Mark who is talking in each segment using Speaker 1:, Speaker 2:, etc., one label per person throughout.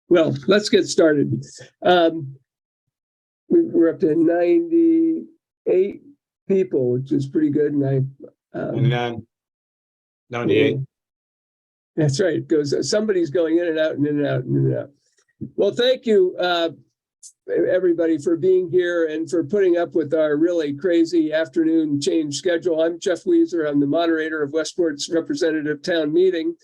Speaker 1: Well, let's get started. We're up to 98 people, which is pretty good. And
Speaker 2: 98.
Speaker 1: That's right. It goes. Somebody's going in and out and in and out and in and out. Well, thank you, everybody, for being here and for putting up with our really crazy afternoon change schedule. I'm Jeff Wieser. I'm the moderator of Westport's representative town meeting.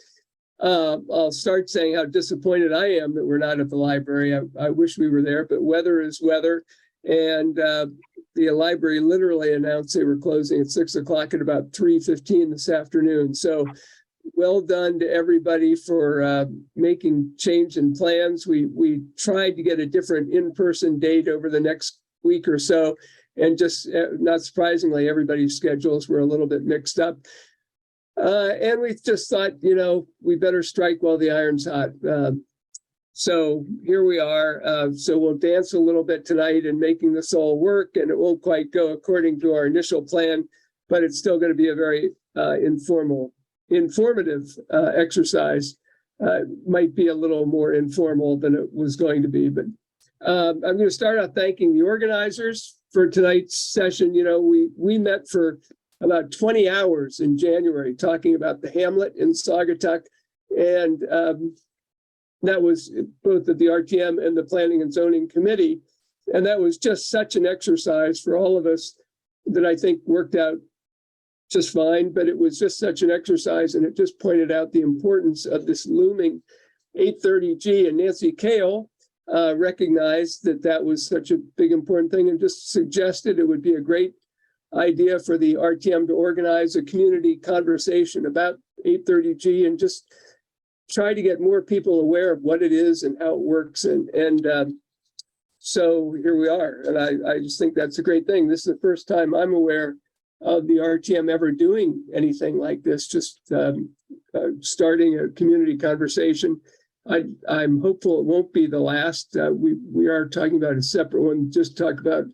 Speaker 1: I'll start saying how disappointed I am that we're not at the library. I wish we were there, but weather is weather. And the library literally announced they were closing at 6 o'clock at about 3:15 this afternoon. So well done to everybody for making change in plans. We tried to get a different in-person date over the next week or so. And just not surprisingly, everybody's schedules were a little bit mixed up. And we just thought, we better strike while the iron's hot. So here we are. So we'll dance a little bit tonight in making this all work, and it won't quite go according to our initial plan, but it's still going to be a very informative exercise. Might be a little more informal than it was going to be, but I'm going to start out thanking the organizers for tonight's session. We met for about 20 hours in January talking about the Hamlet in Saugatuck, and that was both at the RTM and the Planning and Zoning Committee, and that was just such an exercise for all of us that I think worked out just fine. But it was just such an exercise, and it just pointed out the importance of this looming 830G, and Nancy Kale recognized that was such a big important thing and just suggested it would be a great idea for the RTM to organize a community conversation about 830G and just try to get more people aware of what it is and how it works. And so here we are. And I just think that's a great thing. This is the first time I'm aware of the RTM ever doing anything like this, just starting a community conversation. I'm hopeful it won't be the last. We are talking about a separate one, just talk about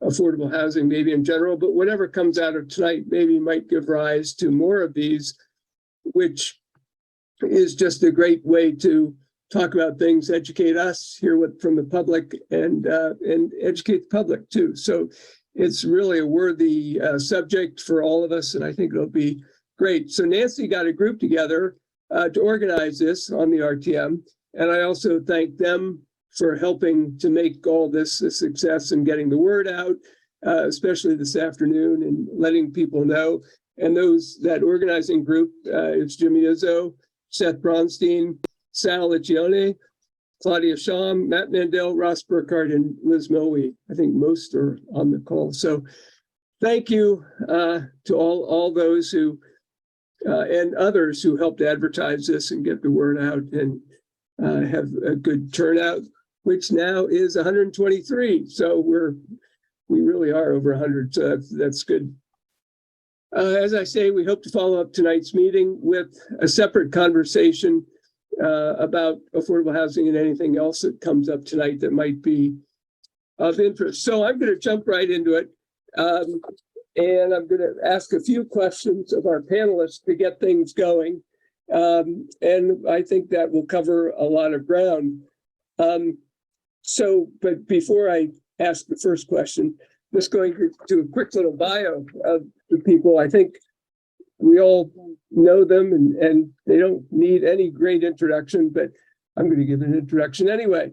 Speaker 1: affordable housing maybe in general, but whatever comes out of tonight maybe might give rise to more of these, which is just a great way to talk about things, educate us, hear what from the public, and educate the public too. So it's really a worthy subject for all of us, and I think it'll be great. So Nancy got a group together to organize this on the RTM, and I also thank them for helping to make all this a success and getting the word out, especially this afternoon, and letting people know. And that organizing group, it's Jimmy Izzo, Seth Bronstein, Sal Liccione, Claudia Sham, Matt Mandel, Ross Burkhardt, and Liz Milwee. I think most are on the call. So thank you to all those who and others who helped advertise this and get the word out and have a good turnout, which now is 123. So we really are over 100. So that's good. As I say, we hope to follow up tonight's meeting with a separate conversation about affordable housing and anything else that comes up tonight that might be of interest. So I'm going to jump right into it. And I'm going to ask a few questions of our panelists to get things going. And I think that will cover a lot of ground. But before I ask the first question, just going to do a quick little bio of the people. I think we all know them and they don't need any great introduction, but I'm going to give an introduction anyway.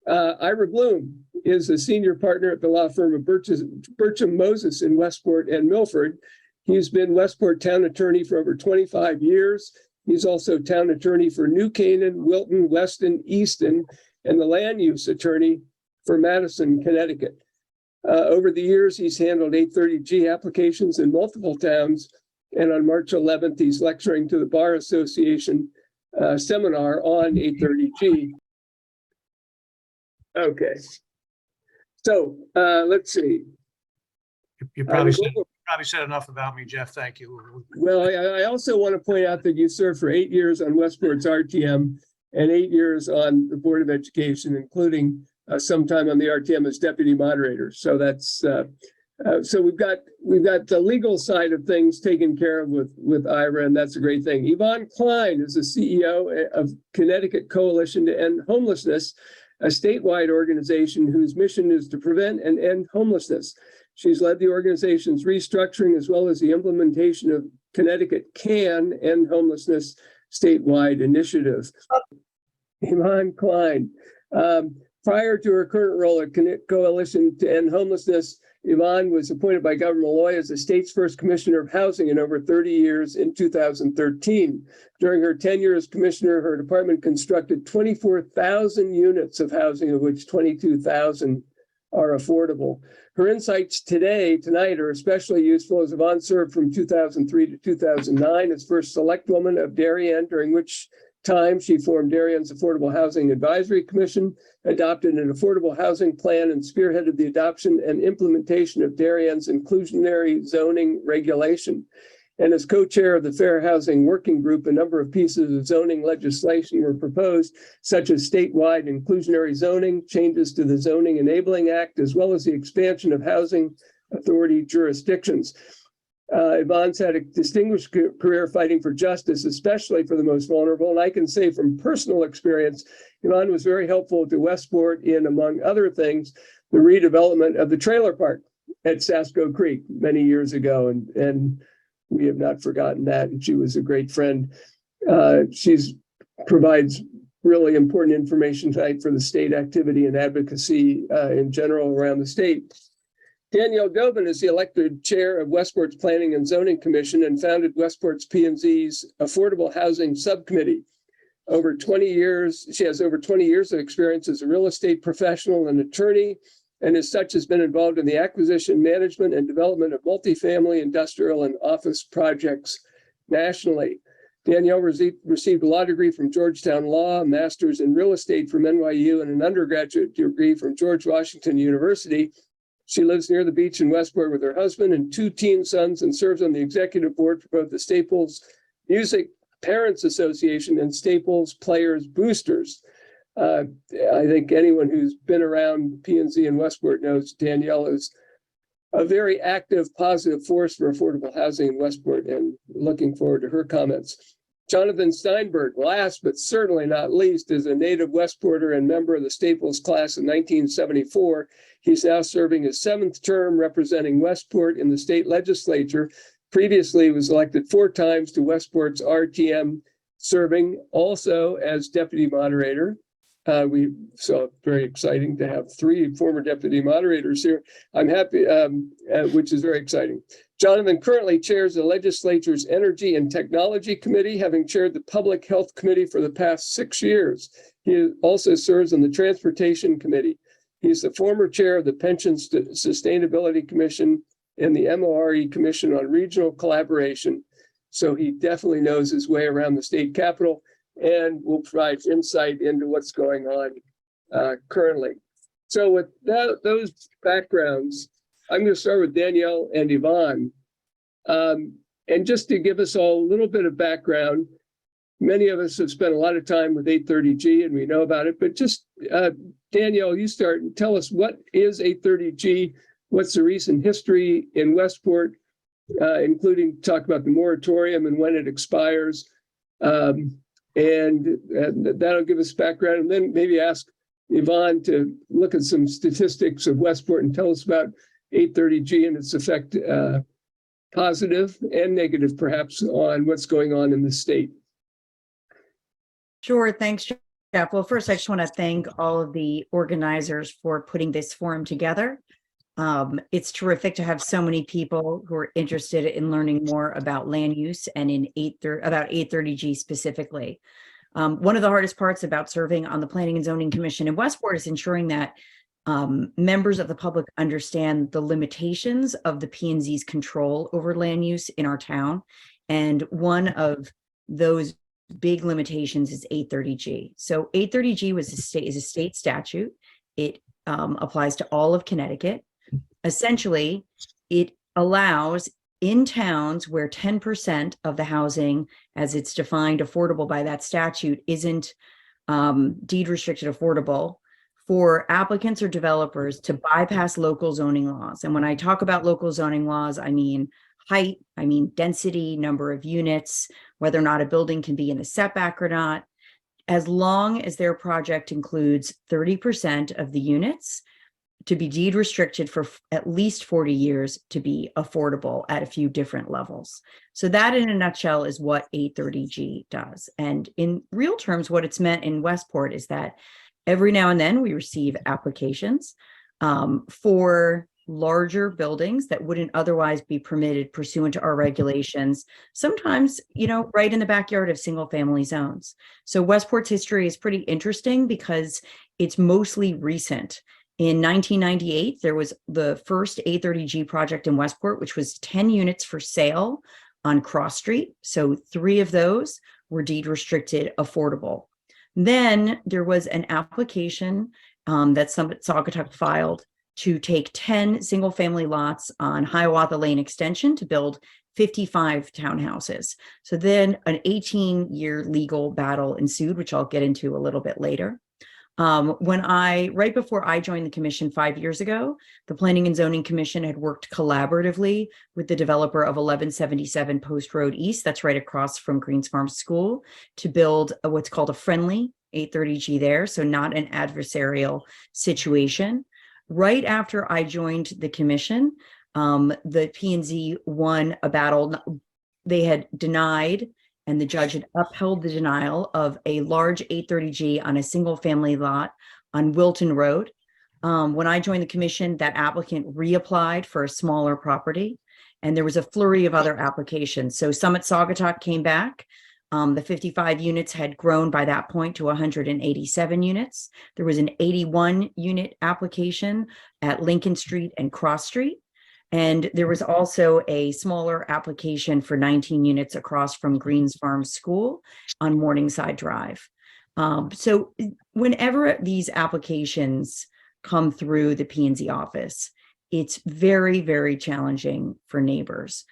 Speaker 1: Ira Bloom is a senior partner at the law firm of Bircham Moses in Westport and Milford. He's been Westport town attorney for over 25 years. He's also town attorney for New Canaan, Wilton, Weston, Easton, and the land use attorney for Madison, Connecticut. Over the years, he's handled 830G applications in multiple towns. And on March 11th, he's lecturing to the Bar Association seminar on 830G. Okay. So let's see.
Speaker 3: You probably said enough about me, Jeff. Thank you.
Speaker 1: Well, I also want to point out that you served for 8 years on Westport's RTM and 8 years on the Board of Education, including some time on the RTM as deputy moderator. So that's So we've got the legal side of things taken care of with Ira, and that's a great thing. Evonne Klein is the CEO of Connecticut Coalition to End Homelessness, a statewide organization whose mission is to prevent and end homelessness. She's led the organization's restructuring as well as the implementation of Connecticut Can End Homelessness statewide initiative. Evonne Klein. Prior to her current role at Coalition to End Homelessness, Evonne was appointed by Governor Malloy as the state's first commissioner of housing in over 30 years in 2013. During her tenure as commissioner, her department constructed 24,000 units of housing, of which 22,000 are affordable. Her insights tonight are especially useful as Evonne served from 2003 to 2009 as first select woman of Darien, during which time she formed Darien's Affordable Housing Advisory Commission, adopted an affordable housing plan, and spearheaded the adoption and implementation of Darien's inclusionary zoning regulation. And as co-chair of the Fair Housing Working Group, a number of pieces of zoning legislation were proposed, such as statewide inclusionary zoning, changes to the Zoning Enabling Act, as well as the expansion of housing authority jurisdictions. Evonne's had a distinguished career fighting for justice, especially for the most vulnerable. And I can say from personal experience, Evonne was very helpful to Westport in, among other things, the redevelopment of the trailer park at Sasko Creek many years ago. And we have not forgotten that. And she was a great friend. She provides really important information tonight for the state activity and advocacy in general around the state. Danielle Dobin is the elected chair of Westport's Planning and Zoning Commission and founded Westport's P&Z's Affordable Housing Subcommittee. She has over 20 years of experience as a real estate professional and attorney, and as such has been involved in the acquisition, management, and development of multifamily, industrial, and office projects nationally. Danielle received a law degree from Georgetown Law, a master's in real estate from NYU, and an undergraduate degree from George Washington University. She lives near the beach in Westport with her husband and 2 teen sons and serves on the executive board for both the Staples Music Parents Association and Staples Players Boosters. I think anyone who's been around P&Z in Westport knows Danielle is a very active, positive force for affordable housing in Westport, and looking forward to her comments. Jonathan Steinberg, last but certainly not least, is a native Westporter and member of the Staples class of 1974. He's now serving his 7th term representing Westport in the state legislature. Previously, he was elected 4 times to Westport's RTM, serving also as deputy moderator. So very exciting to have 3 former deputy moderators here. I'm happy, which is very exciting. Jonathan currently chairs the legislature's Energy and Technology Committee, having chaired the Public Health Committee for the past 6 years. He also serves on the Transportation Committee. He's the former chair of the Pension Sustainability Commission and the MORE Commission on Regional Collaboration. So he definitely knows his way around the state capitol and will provide insight into what's going on currently. So with those backgrounds, I'm going to start with Danielle and Evonne. And just to give us all a little bit of background, many of us have spent a lot of time with 830G and we know about it, but just Danielle, you start and tell us, what is 830G? What's the recent history in Westport, including talk about the moratorium and when it expires. And that'll give us background, and then maybe ask Evonne to look at some statistics of Westport and tell us about 830G and its effect, positive and negative perhaps, on what's going on in the state.
Speaker 2: Sure, thanks, Jeff. Well, first, I just want to thank all of the organizers for putting this forum together. It's terrific to have so many people who are interested in learning more about land use and about 830G specifically. One of the hardest parts about serving on the Planning and Zoning Commission in Westport is ensuring that members of the public understand the limitations of the P&Z's control over land use in our town. And one of those big limitations is 830G. So 830G is a state statute. It applies to all of Connecticut. Essentially, it allows in towns where 10% of the housing, as it's defined affordable by that statute, isn't deed restricted affordable, for applicants or developers to bypass local zoning laws. And when I talk about local zoning laws, I mean height, I mean density, number of units, whether or not a building can be in a setback or not, as long as their project includes 30% of the units to be deed restricted for at least 40 years to be affordable at a few different levels. So that in a nutshell is what 830G does. And in real terms, what it's meant in Westport is that every now and then we receive applications for larger buildings that wouldn't otherwise be permitted pursuant to our regulations, sometimes, right in the backyard of single family zones. So Westport's history is pretty interesting because it's mostly recent. In 1998, there was the first 830G project in Westport, which was 10 units for sale on Cross Street. So 3 of those were deed restricted affordable. Then there was an application that Summit Saugatuck filed to take 10 single family lots on Hiawatha Lane Extension to build 55 townhouses. So then an 18-year legal battle ensued, which I'll get into a little bit later. Right before I joined the commission 5 years ago, the Planning and Zoning Commission had worked collaboratively with the developer of 1177 Post Road East, that's right across from Greens Farm School, to build what's called a friendly 830G there, so not an adversarial situation. Right after I joined the commission, the P&Z won a battle. They had denied, and the judge had upheld the denial of a large 830G on a single family lot on Wilton Road. When I joined the commission, that applicant reapplied for a smaller property, and there was a flurry of other applications. So Summit Saugatuck came back. The 55 units had grown by that point to 187 units. There was an 81 unit application at Lincoln Street and Cross Street. And there was also a smaller application for 19 units across from Greens Farm School on Morningside Drive. So whenever these applications come through the P&Z office, it's very, very challenging for neighbors.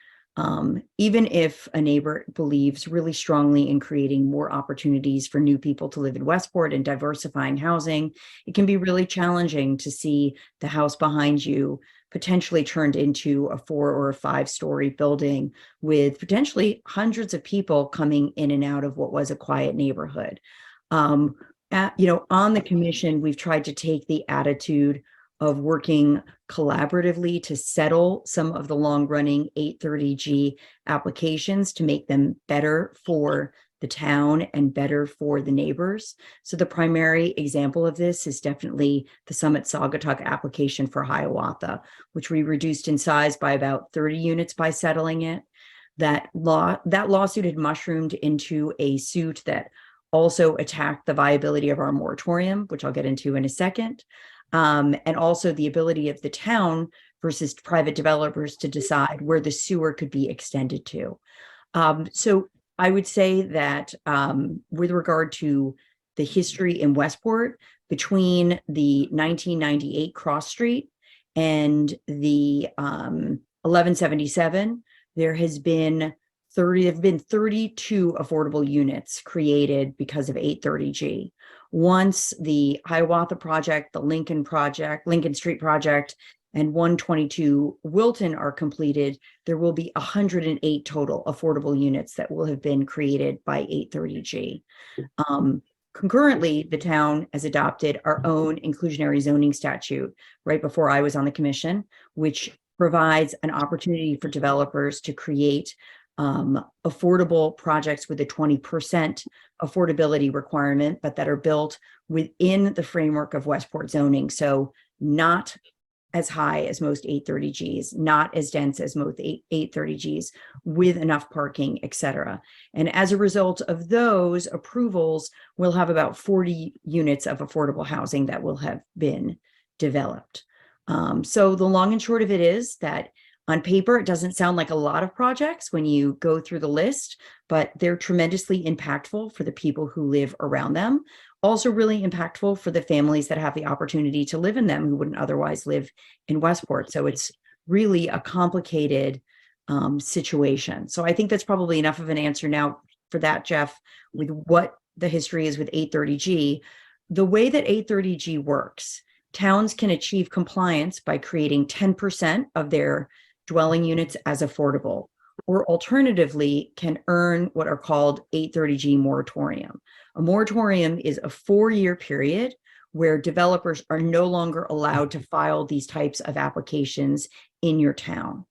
Speaker 2: Even if a neighbor believes really strongly in creating more opportunities for new people to live in Westport and diversifying housing, it can be really challenging to see the house behind you potentially turned into a 4 or 5-story building with potentially hundreds of people coming in and out of what was a quiet neighborhood. On the commission, we've tried to take the attitude of working collaboratively to settle some of the long-running 830G applications to make them better for the town and better for the neighbors. So the primary example of this is definitely the Summit Saugatuck application for Hiawatha, which we reduced in size by about 30 units by settling it. That lawsuit had mushroomed into a suit that also attacked the viability of our moratorium, which I'll get into in a second. And also the ability of the town versus private developers to decide where the sewer could be extended to. So I would say that with regard to the history in Westport, between the 1998 Cross Street and the 1177, there have been 32 affordable units created because of 830G. Once the Hiawatha project, the Lincoln Street project, and 122 Wilton are completed, there will be 108 total affordable units that will have been created by 830G. Concurrently, the town has adopted our own inclusionary zoning statute right before I was on the commission, which provides an opportunity for developers to create affordable projects with a 20% affordability requirement, but that are built within the framework of Westport zoning. So not as high as most 830Gs, not as dense as most 830Gs, with enough parking, et cetera. And as a result of those approvals, we'll have about 40 units of affordable housing that will have been developed. So the long and short of it is that on paper, it doesn't sound like a lot of projects when you go through the list, but they're tremendously impactful for the people who live around them. Also really impactful for the families that have the opportunity to live in them who wouldn't otherwise live in Westport. So it's really a complicated situation. So I think that's probably enough of an answer now for that, Jeff, with what the history is with 830G. the way that 830G works, towns can achieve compliance by creating 10% of their dwelling units as affordable, or alternatively can earn what are called 830G moratorium. A moratorium is a 4-year period where developers are no longer allowed to file these types of applications in your town.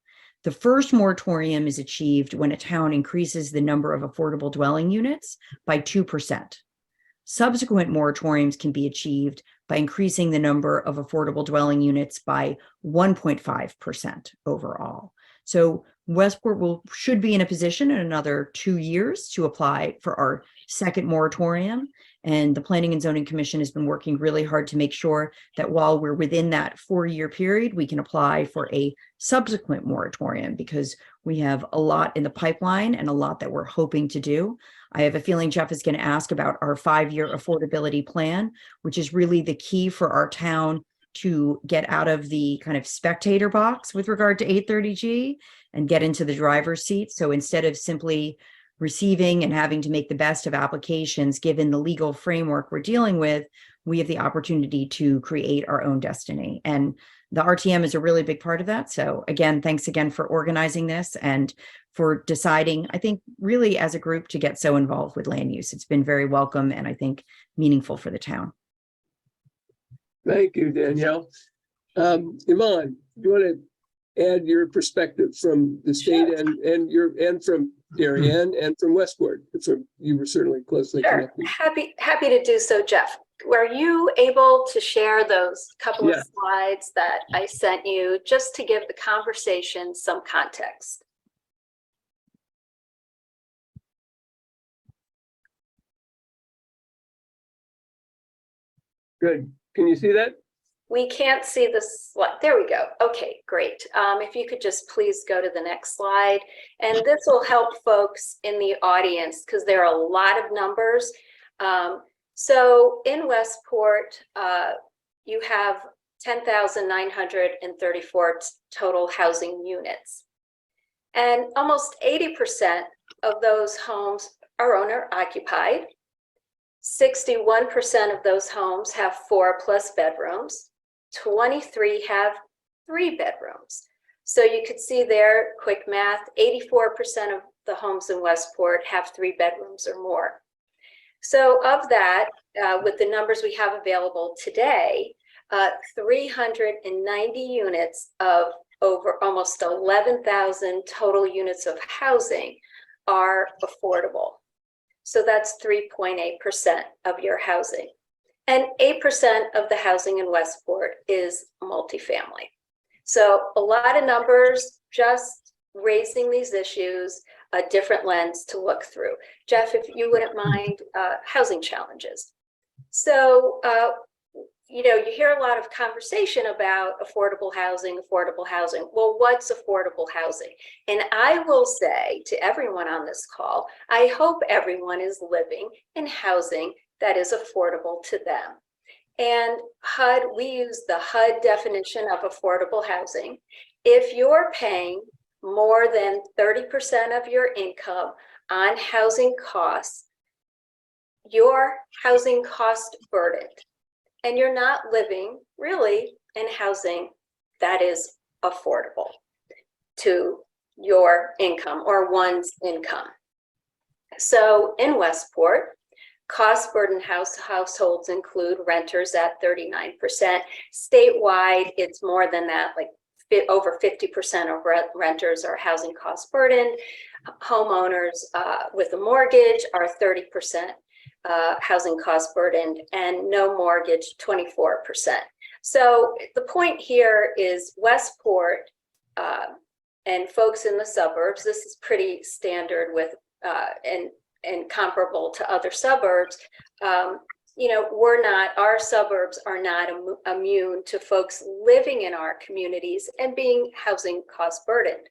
Speaker 2: The first moratorium is achieved when a town increases the number of affordable dwelling units by 2%. Subsequent moratoriums can be achieved by increasing the number of affordable dwelling units by 1.5% overall. So Westport should be in a position in another 2 years to apply for our second moratorium. And the Planning and Zoning Commission has been working really hard to make sure that while we're within that 4-year period, we can apply for a subsequent moratorium, because we have a lot in the pipeline and a lot that we're hoping to do. I have a feeling Jeff is going to ask about our 5-year affordability plan, which is really the key for our town to get out of the kind of spectator box with regard to 830G and get into the driver's seat. So instead of simply receiving and having to make the best of applications, given the legal framework we're dealing with, we have the opportunity to create our own destiny. And the RTM is a really big part of that. So again, thanks again for organizing this and for deciding, I think, really as a group to get so involved with land use. It's been very welcome and I think meaningful for the town.
Speaker 1: Thank you, Danielle. Evonne, you want to add your perspective from the state and from Darien and from Westport? So you were certainly closely
Speaker 4: Sure.
Speaker 1: connected.
Speaker 4: Happy to do so, Jeff. Were you able to share those couple of slides that I sent you just to give the conversation some context?
Speaker 1: Good. Can you see that?
Speaker 4: We can't see the slide. There we go. Okay, great. If you could just please go to the next slide. And this will help folks in the audience because there are a lot of numbers. So in Westport, you have 10,934 total housing units. And almost 80% of those homes are owner occupied. 61% of those homes have 4+ bedrooms. 23 have 3 bedrooms. So you could see there, quick math, 84% of the homes in Westport have 3 bedrooms or more. So of that, with the numbers we have available today, 390 units of over almost 11,000 total units of housing are affordable. So that's 3.8% of your housing. And 8% of the housing in Westport is multifamily. So a lot of numbers, just raising these issues, a different lens to look through. Jeff, if you wouldn't mind, housing challenges. So, you know, you hear a lot of conversation about affordable housing. Well, what's affordable housing? And I will say to everyone on this call, I hope everyone is living in housing that is affordable to them. And HUD, we use the HUD definition of affordable housing. If you're paying more than 30% of your income on housing costs, you're housing cost burdened. And you're not living really in housing that is affordable to your income or one's income. So in Westport, cost burdened households include renters at 39%. Statewide, it's more than that, like over 50% of renters are housing cost burdened. Homeowners with a mortgage are 30% housing cost burdened, and no mortgage 24%. So the point here is Westport and folks in the suburbs, this is pretty standard with and comparable to other suburbs. You know, our suburbs are not immune to folks living in our communities and being housing cost burdened.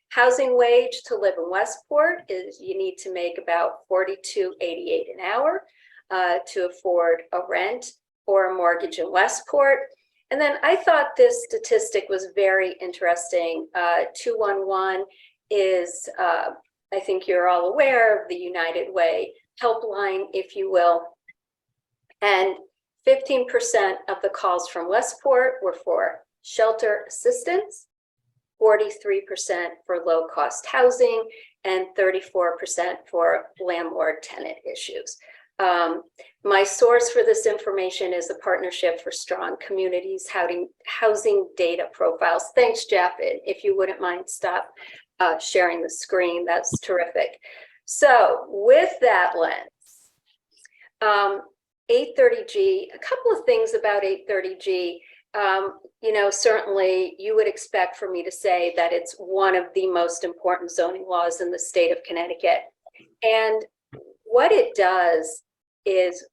Speaker 4: Housing wage to live in Westport is you need to make about $42.88 an hour to afford a rent or a mortgage in Westport. And then I thought this statistic was very interesting. 211 is, I think you're all aware of the United Way helpline, if you will. And 15% of the calls from Westport were for shelter assistance, 43% for low-cost housing, and 34% for landlord-tenant issues. My source for this information is the Partnership for Strong Communities Housing Data Profiles. Thanks, Jeff. And if you wouldn't mind, stop sharing the screen. That's terrific. So with that lens, 830G, a couple of things about 830G. You know, certainly you would expect for me to say that it's one of the most important zoning laws in the state of Connecticut. And what it does is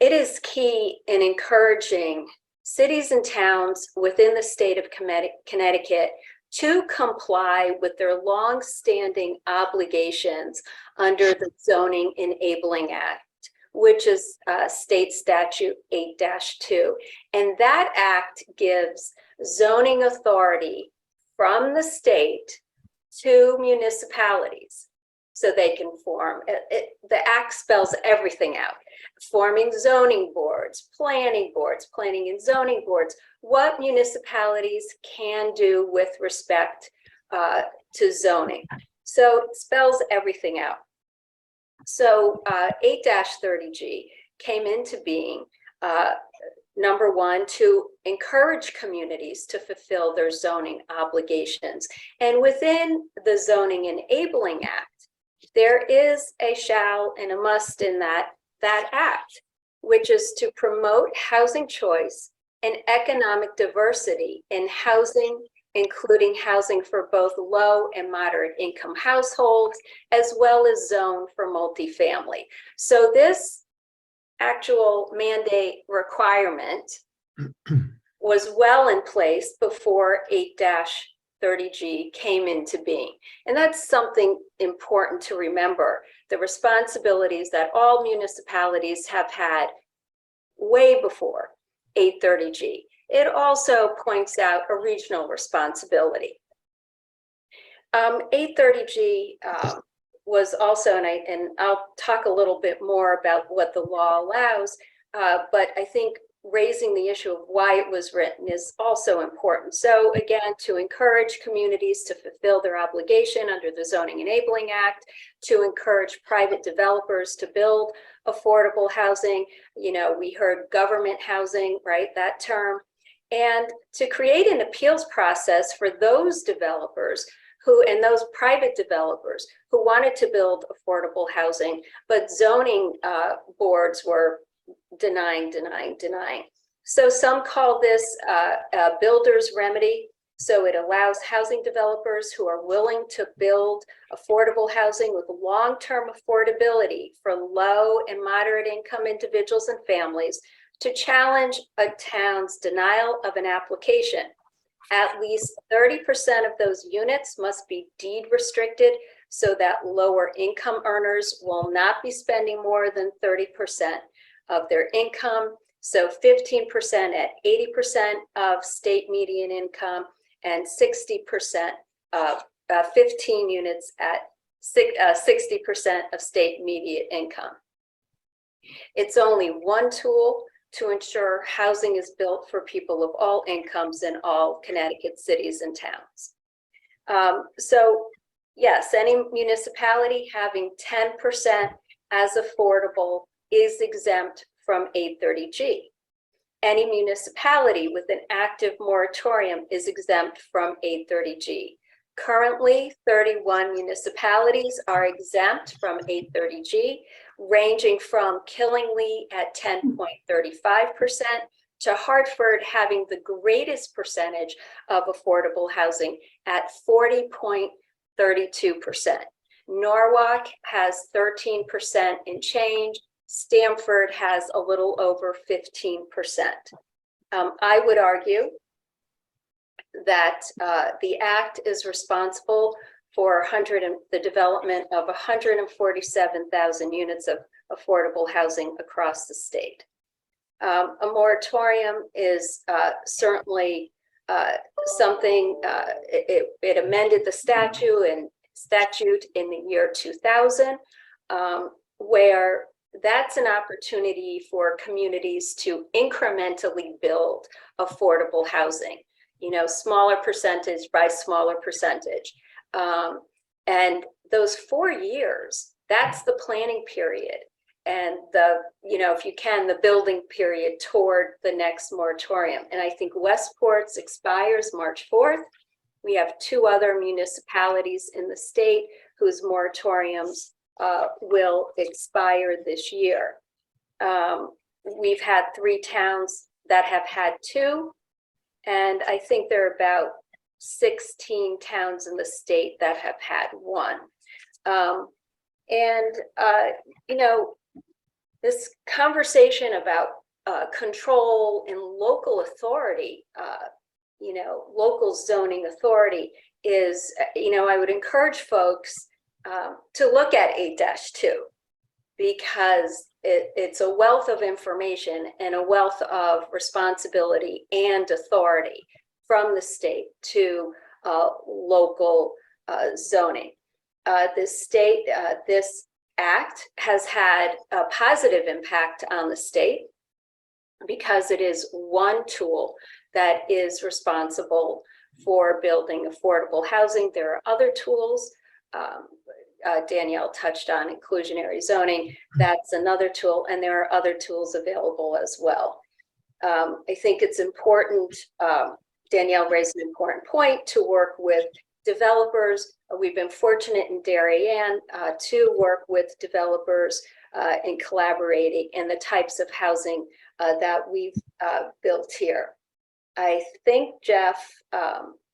Speaker 4: it is key in encouraging cities and towns within the state of Connecticut to comply with their long-standing obligations under the Zoning Enabling Act, which is State Statute 8-2. And that act gives zoning authority from the state to municipalities so they can form. The act spells everything out. Forming zoning boards, planning and zoning boards, what municipalities can do with respect to zoning. So it spells everything out. So 8-30G came into being, number one, to encourage communities to fulfill their zoning obligations. And within the Zoning Enabling Act, there is a shall and a must in that act, which is to promote housing choice and economic diversity in housing, including housing for both low and moderate income households, as well as zone for multifamily. So this actual mandate requirement was well in place before 8-30G came into being. And that's something important to remember, the responsibilities that all municipalities have had way before 8-30G. It also points out a regional responsibility. 8-30G was also, and I'll talk a little bit more about what the law allows, but I think raising the issue of why it was written is also important. So again, to encourage communities to fulfill their obligation under the Zoning Enabling Act, to encourage private developers to build affordable housing. You know, we heard government housing, right, that term. And to create an appeals process for those developers and those private developers who wanted to build affordable housing, but zoning boards were denying. So some call this a builder's remedy. So it allows housing developers who are willing to build affordable housing with long-term affordability for low and moderate income individuals and families to challenge a town's denial of an application. At least 30% of those units must be deed restricted so that lower income earners will not be spending more than 30% of their income. So 15% at 80% of state median income, and 60% of 15 units at 60% of state median income. It's only one tool to ensure housing is built for people of all incomes in all Connecticut cities and towns. So yes, any municipality having 10% as affordable is exempt from 830G. Any municipality with an active moratorium is exempt from 830G. Currently, 31 municipalities are exempt from 830G, ranging from Killingly at 10.35% to Hartford having the greatest percentage of affordable housing at 40.32%. Norwalk has 13% and change. Stamford has a little over 15%. I would argue that the act is responsible for the development of 147,000 units of affordable housing across the state. A moratorium is certainly something, it amended the statute in the year 2000, where that's an opportunity for communities to incrementally build affordable housing, smaller percentage by smaller percentage. And those 4 years, that's the planning period. And if you can, the building period toward the next moratorium. And I think Westport's expires March 4th. We have 2 other municipalities in the state whose moratoriums will expire this year. We've had 3 towns that have had 2, and I think there are about 16 towns in the state that have had 1. This conversation about control and local authority, local zoning authority is, I would encourage folks to look at 8-2, because it's a wealth of information and a wealth of responsibility and authority from the state to local zoning. This act has had a positive impact on the state because it is one tool that is responsible for building affordable housing. There are other tools. Danielle touched on inclusionary zoning. That's another tool, and there are other tools available as well. I think it's important, Danielle raised an important point, to work with developers. We've been fortunate in Darien to work with developers in collaborating in the types of housing that we've built here. I think, Jeff,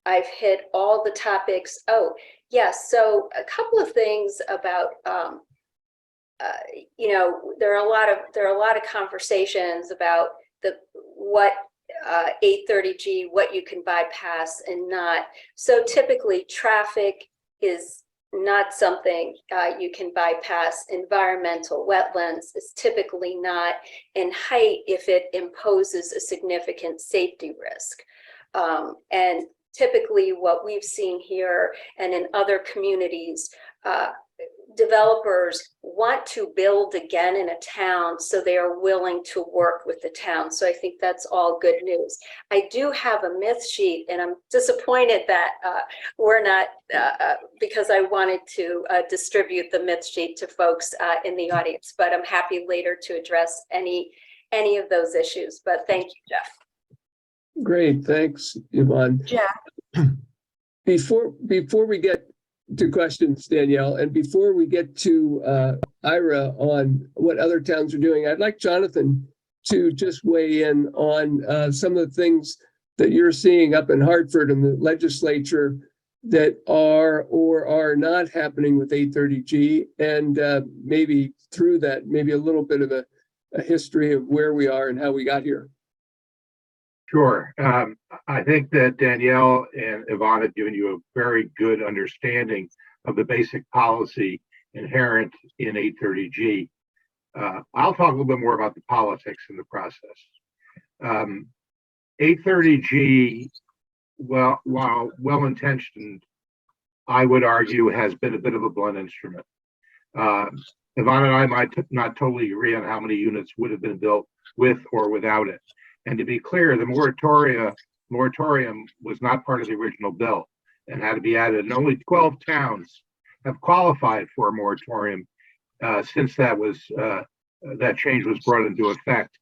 Speaker 4: I've hit all the topics. Oh, yes. So a couple of things about, there are a lot of conversations about what 830G, what you can bypass and not. So typically traffic is not something you can bypass. Environmental wetlands is typically not, and height if it imposes a significant safety risk. And typically what we've seen here and in other communities, developers want to build again in a town, so they are willing to work with the town. So I think that's all good news. I do have a myth sheet, and I'm disappointed that we're not, because I wanted to distribute the myth sheet to folks in the audience, but I'm happy later to address any of those issues. But thank you, Jeff.
Speaker 1: Great, thanks, Evonne.
Speaker 2: Jeff.
Speaker 1: Before we get to questions, Danielle, and before we get to Ira on what other towns are doing, I'd like Jonathan to just weigh in on some of the things that you're seeing up in Hartford and the legislature that are or are not happening with 830G, and maybe through that, maybe a little bit of a history of where we are and how we got here.
Speaker 5: Sure. I think that Danielle and Evonne have given you a very good understanding of the basic policy inherent in 830G. I'll talk a little bit more about the politics in the process. 830G, while well-intentioned, I would argue has been a bit of a blunt instrument. Evonne and I might not totally agree on how many units would have been built with or without it. And to be clear, the moratorium was not part of the original bill and had to be added. And only 12 towns have qualified for a moratorium since that change was brought into effect,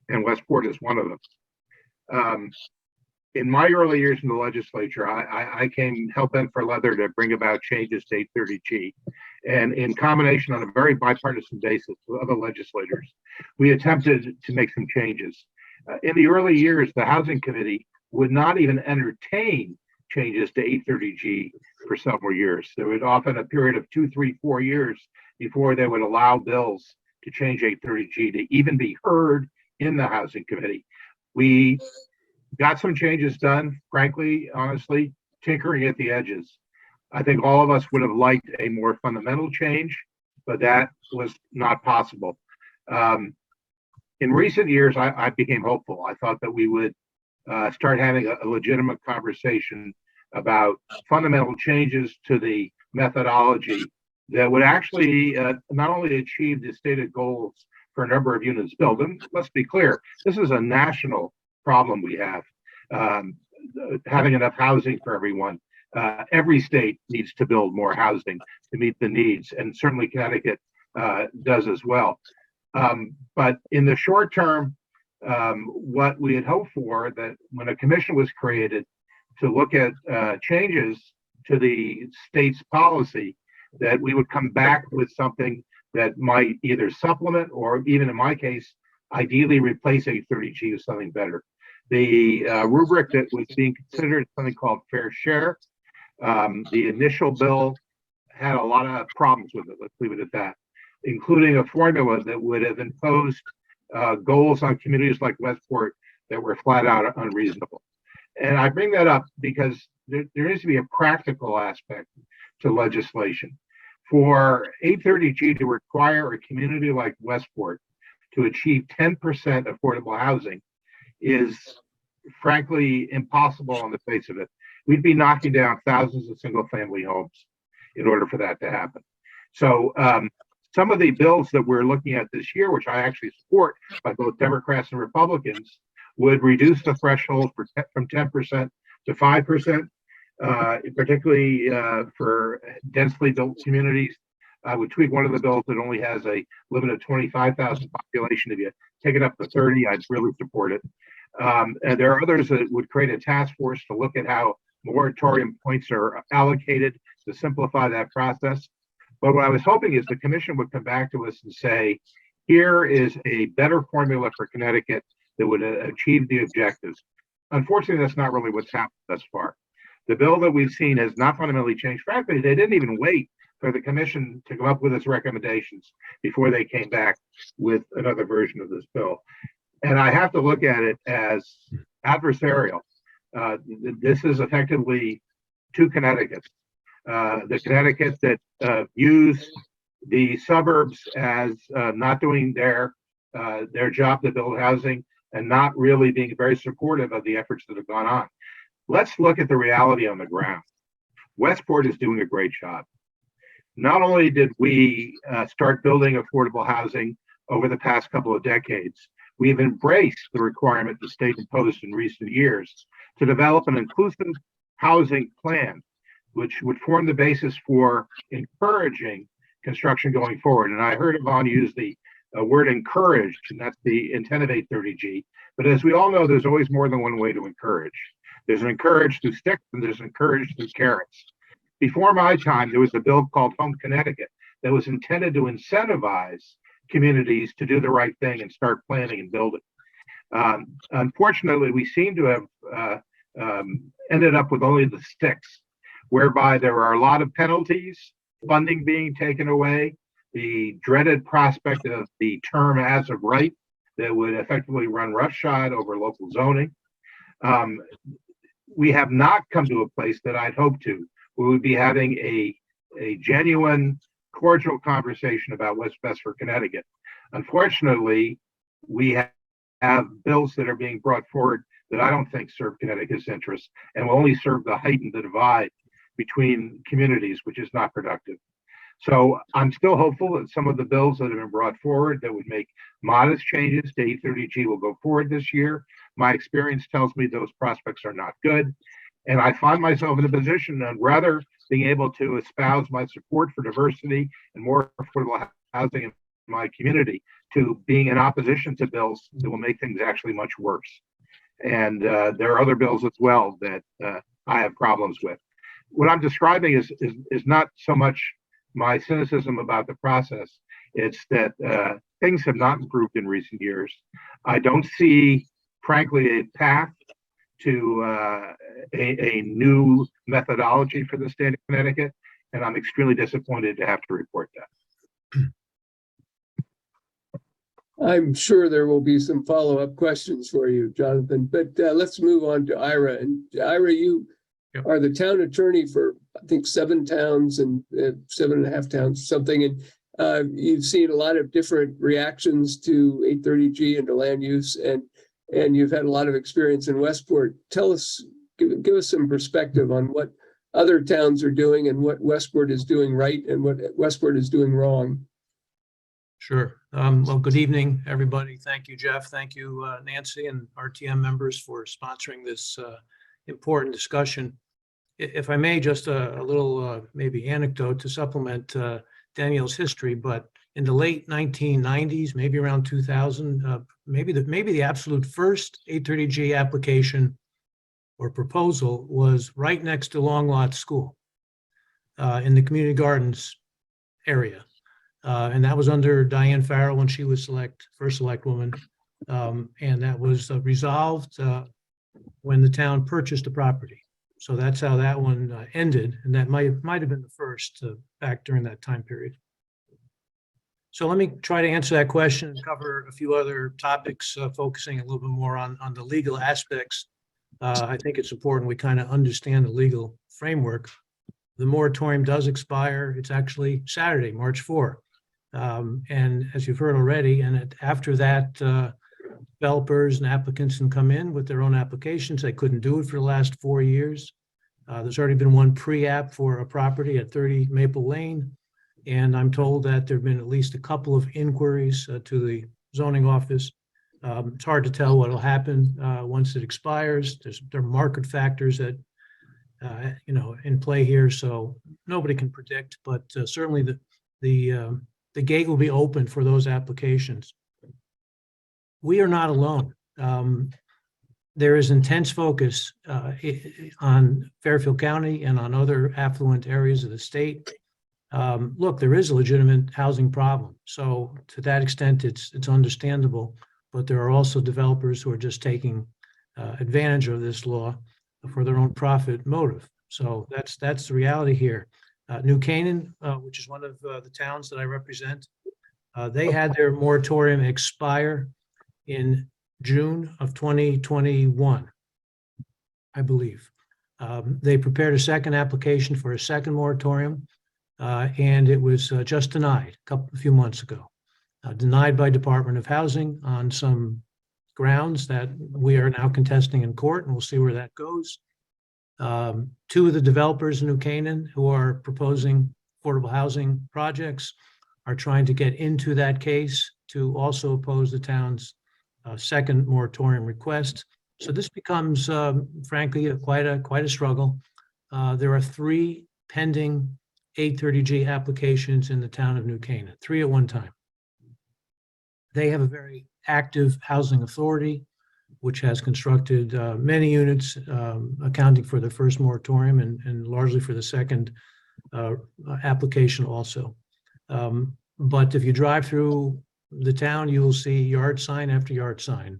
Speaker 5: and Westport is one of them. In my early years in the legislature, I came hell-bent for leather to bring about changes to 830G. And in combination on a very bipartisan basis with other legislators, we attempted to make some changes. In the early years, the Housing Committee would not even entertain changes to 830G for several years. There was often a period of 2, 3, 4 years before they would allow bills to change 830G to even be heard in the Housing Committee. We got some changes done, frankly, honestly, tinkering at the edges. I think all of us would have liked a more fundamental change, but that was not possible. In recent years, I became hopeful. I thought that we would start having a legitimate conversation about fundamental changes to the methodology that would actually not only achieve the stated goals for a number of units built, and let's be clear, this is a national problem we have, having enough housing for everyone. Every state needs to build more housing to meet the needs, and certainly Connecticut does as well. But in the short term, what we had hoped for, that when a commission was created to look at changes to the state's policy, that we would come back with something that might either supplement or, even in my case, ideally replace 8-30G with something better. The rubric that was being considered is something called fair share. The initial bill had a lot of problems with it, let's leave it at that, including a formula that would have imposed goals on communities like Westport that were flat out unreasonable. And I bring that up because there needs to be a practical aspect to legislation. For 8-30G to require a community like Westport to achieve 10% affordable housing is frankly impossible on the face of it. We'd be knocking down thousands of single family homes in order for that to happen. So some of the bills that we're looking at this year, which I actually support by both Democrats and Republicans, would reduce the threshold from 10% to 5%, particularly for densely built communities. I would tweak one of the bills that only has a limit of 25,000 population. If you take it up to 30, I'd really support it. And there are others that would create a task force to look at how moratorium points are allocated to simplify that process. But what I was hoping is the commission would come back to us and say, here is a better formula for Connecticut that would achieve the objectives. Unfortunately, that's not really what's happened thus far. The bill that we've seen has not fundamentally changed. Frankly, they didn't even wait for the commission to come up with its recommendations before they came back with another version of this bill. And I have to look at it as adversarial. This is effectively two Connecticut's. The Connecticut that views the suburbs as not doing their job to build housing and not really being very supportive of the efforts that have gone on. Let's look at the reality on the ground. Westport is doing a great job. Not only did we start building affordable housing over the past couple of decades, we've embraced the requirement the state imposed in recent years to develop an inclusive housing plan, which would form the basis for encouraging construction going forward. And I heard Evonne use the word encouraged, and that's the intent of 8-30G. But as we all know, there's always more than one way to encourage. There's an encourage through sticks, and there's an encourage through carrots. Before my time, there was a bill called Home Connecticut that was intended to incentivize communities to do the right thing and start planning and building. Unfortunately, we seem to have ended up with only the sticks, whereby there are a lot of penalties, funding being taken away, the dreaded prospect of the term as of right that would effectively run roughshod over local zoning. We have not come to a place that I'd hoped to. We would be having a genuine, cordial conversation about what's best for Connecticut. Unfortunately, we have bills that are being brought forward that I don't think serve Connecticut's interests and will only serve to heighten the divide between communities, which is not productive. So I'm still hopeful that some of the bills that have been brought forward that would make modest changes to 8-30G will go forward this year. My experience tells me those prospects are not good. And I find myself in a position of rather being able to espouse my support for diversity and more affordable housing in my community to being in opposition to bills that will make things actually much worse. And there are other bills as well that I have problems with. What I'm describing is not so much my cynicism about the process. It's that things have not improved in recent years. I don't see, frankly, a path to a new methodology for the state of Connecticut, and I'm extremely disappointed to have to report that.
Speaker 1: I'm sure there will be some follow-up questions for you, Jonathan, but let's move on to Ira. And Ira, you are the town attorney for, I think, 7 towns and 7.5 towns, something. And you've seen a lot of different reactions to 8-30G and to land use, and you've had a lot of experience in Westport. Tell us, give us some perspective on other towns are doing and what Westport is doing right and what Westport is doing wrong.
Speaker 3: Sure. Well, good evening, everybody. Thank you, Jeff. Thank you, Nancy and RTM members for sponsoring this important discussion. If I may, just a little maybe anecdote to supplement Danielle's history, but in the late 1990s, maybe around 2000, maybe the absolute first 830G application or proposal was right next to Long Lot School in the community gardens area. And that was under Diane Farrell when she was first select woman. And that was resolved when the town purchased the property. So that's how that one ended. And that might have been the first back during that time period. So let me try to answer that question and cover a few other topics, focusing a little bit more on the legal aspects. I think it's important we kind of understand the legal framework. The moratorium does expire. It's actually Saturday, March 4. And as you've heard already, and after that, developers and applicants can come in with their own applications. They couldn't do it for the last 4 years. There's already been one pre-app for a property at 30 Maple Lane. And I'm told that there have been at least a couple of inquiries to the zoning office. It's hard to tell what will happen once it expires. There are market factors that in play here, so nobody can predict. But certainly the gate will be open for those applications. We are not alone. There is intense focus on Fairfield County and on other affluent areas of the state. Look, there is a legitimate housing problem. So to that extent, it's understandable. But there are also developers who are just taking advantage of this law for their own profit motive. So that's the reality here. New Canaan, which is one of the towns that I represent, they had their moratorium expire in June of 2021, I believe. They prepared a second application for a second moratorium, and it was just denied a few months ago. Denied by Department of Housing on some grounds that we are now contesting in court, and we'll see where that goes. Two of the developers in New Canaan who are proposing affordable housing projects are trying to get into that case to also oppose the town's second moratorium request. So this becomes, frankly, quite a struggle. There are 3 pending 830G applications in the town of New Canaan, 3 at one time. They have a very active housing authority, which has constructed many units, accounting for the first moratorium and largely for the second application also. But if you drive through the town, you will see yard sign after yard sign,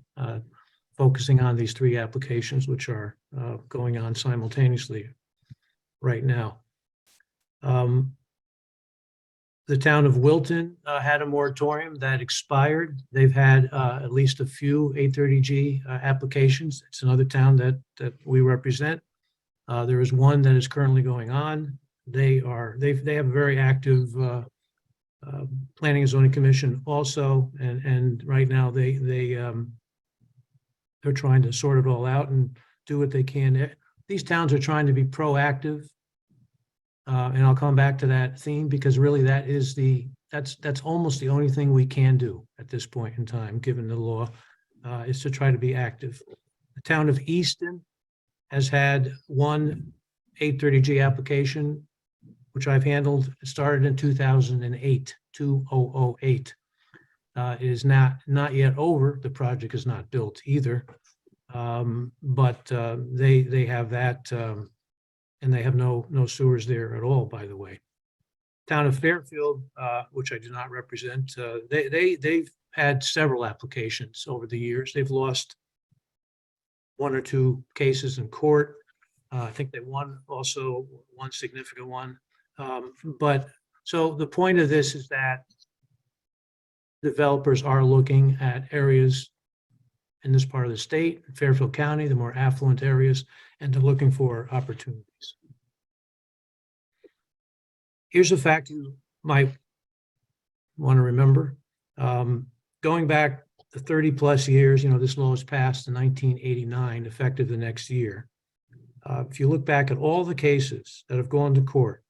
Speaker 3: focusing on these 3 applications, which are going on simultaneously right now. The town of Wilton had a moratorium that expired. They've had at least a few 830G applications. It's another town that we represent. There is one that is currently going on. They have a very active Planning and Zoning Commission also, and right now they're trying to sort it all out and do what they can. These towns are trying to be proactive. And I'll come back to that theme because really that's almost the only thing we can do at this point in time, given the law, is to try to be active. The town of Easton has had one 830G application, which I've handled. It started in 2008, 2008. It is not yet over. The project is not built either, but they have that. And they have no sewers there at all, by the way. Town of Fairfield, which I do not represent, they've had several applications over the years. They've lost 1 or 2 cases in court. I think they won also one significant one. But so the point of this is that developers are looking at areas in this part of the state, Fairfield County, the more affluent areas, and they're looking for opportunities. Here's a fact you might want to remember. Going back to 30 plus years, this law was passed in 1989, effective the next year. If you look back at all the cases that have gone to court,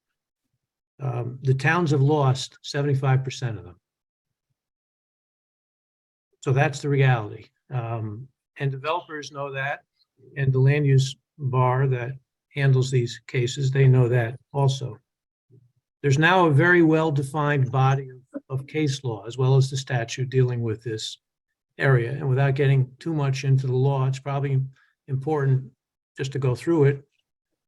Speaker 3: the towns have lost 75% of them. So that's the reality. And developers know that, and the land use bar that handles these cases, they know that also. There's now a very well-defined body of case law, as well as the statute dealing with this area. And without getting too much into the law, it's probably important just to go through it.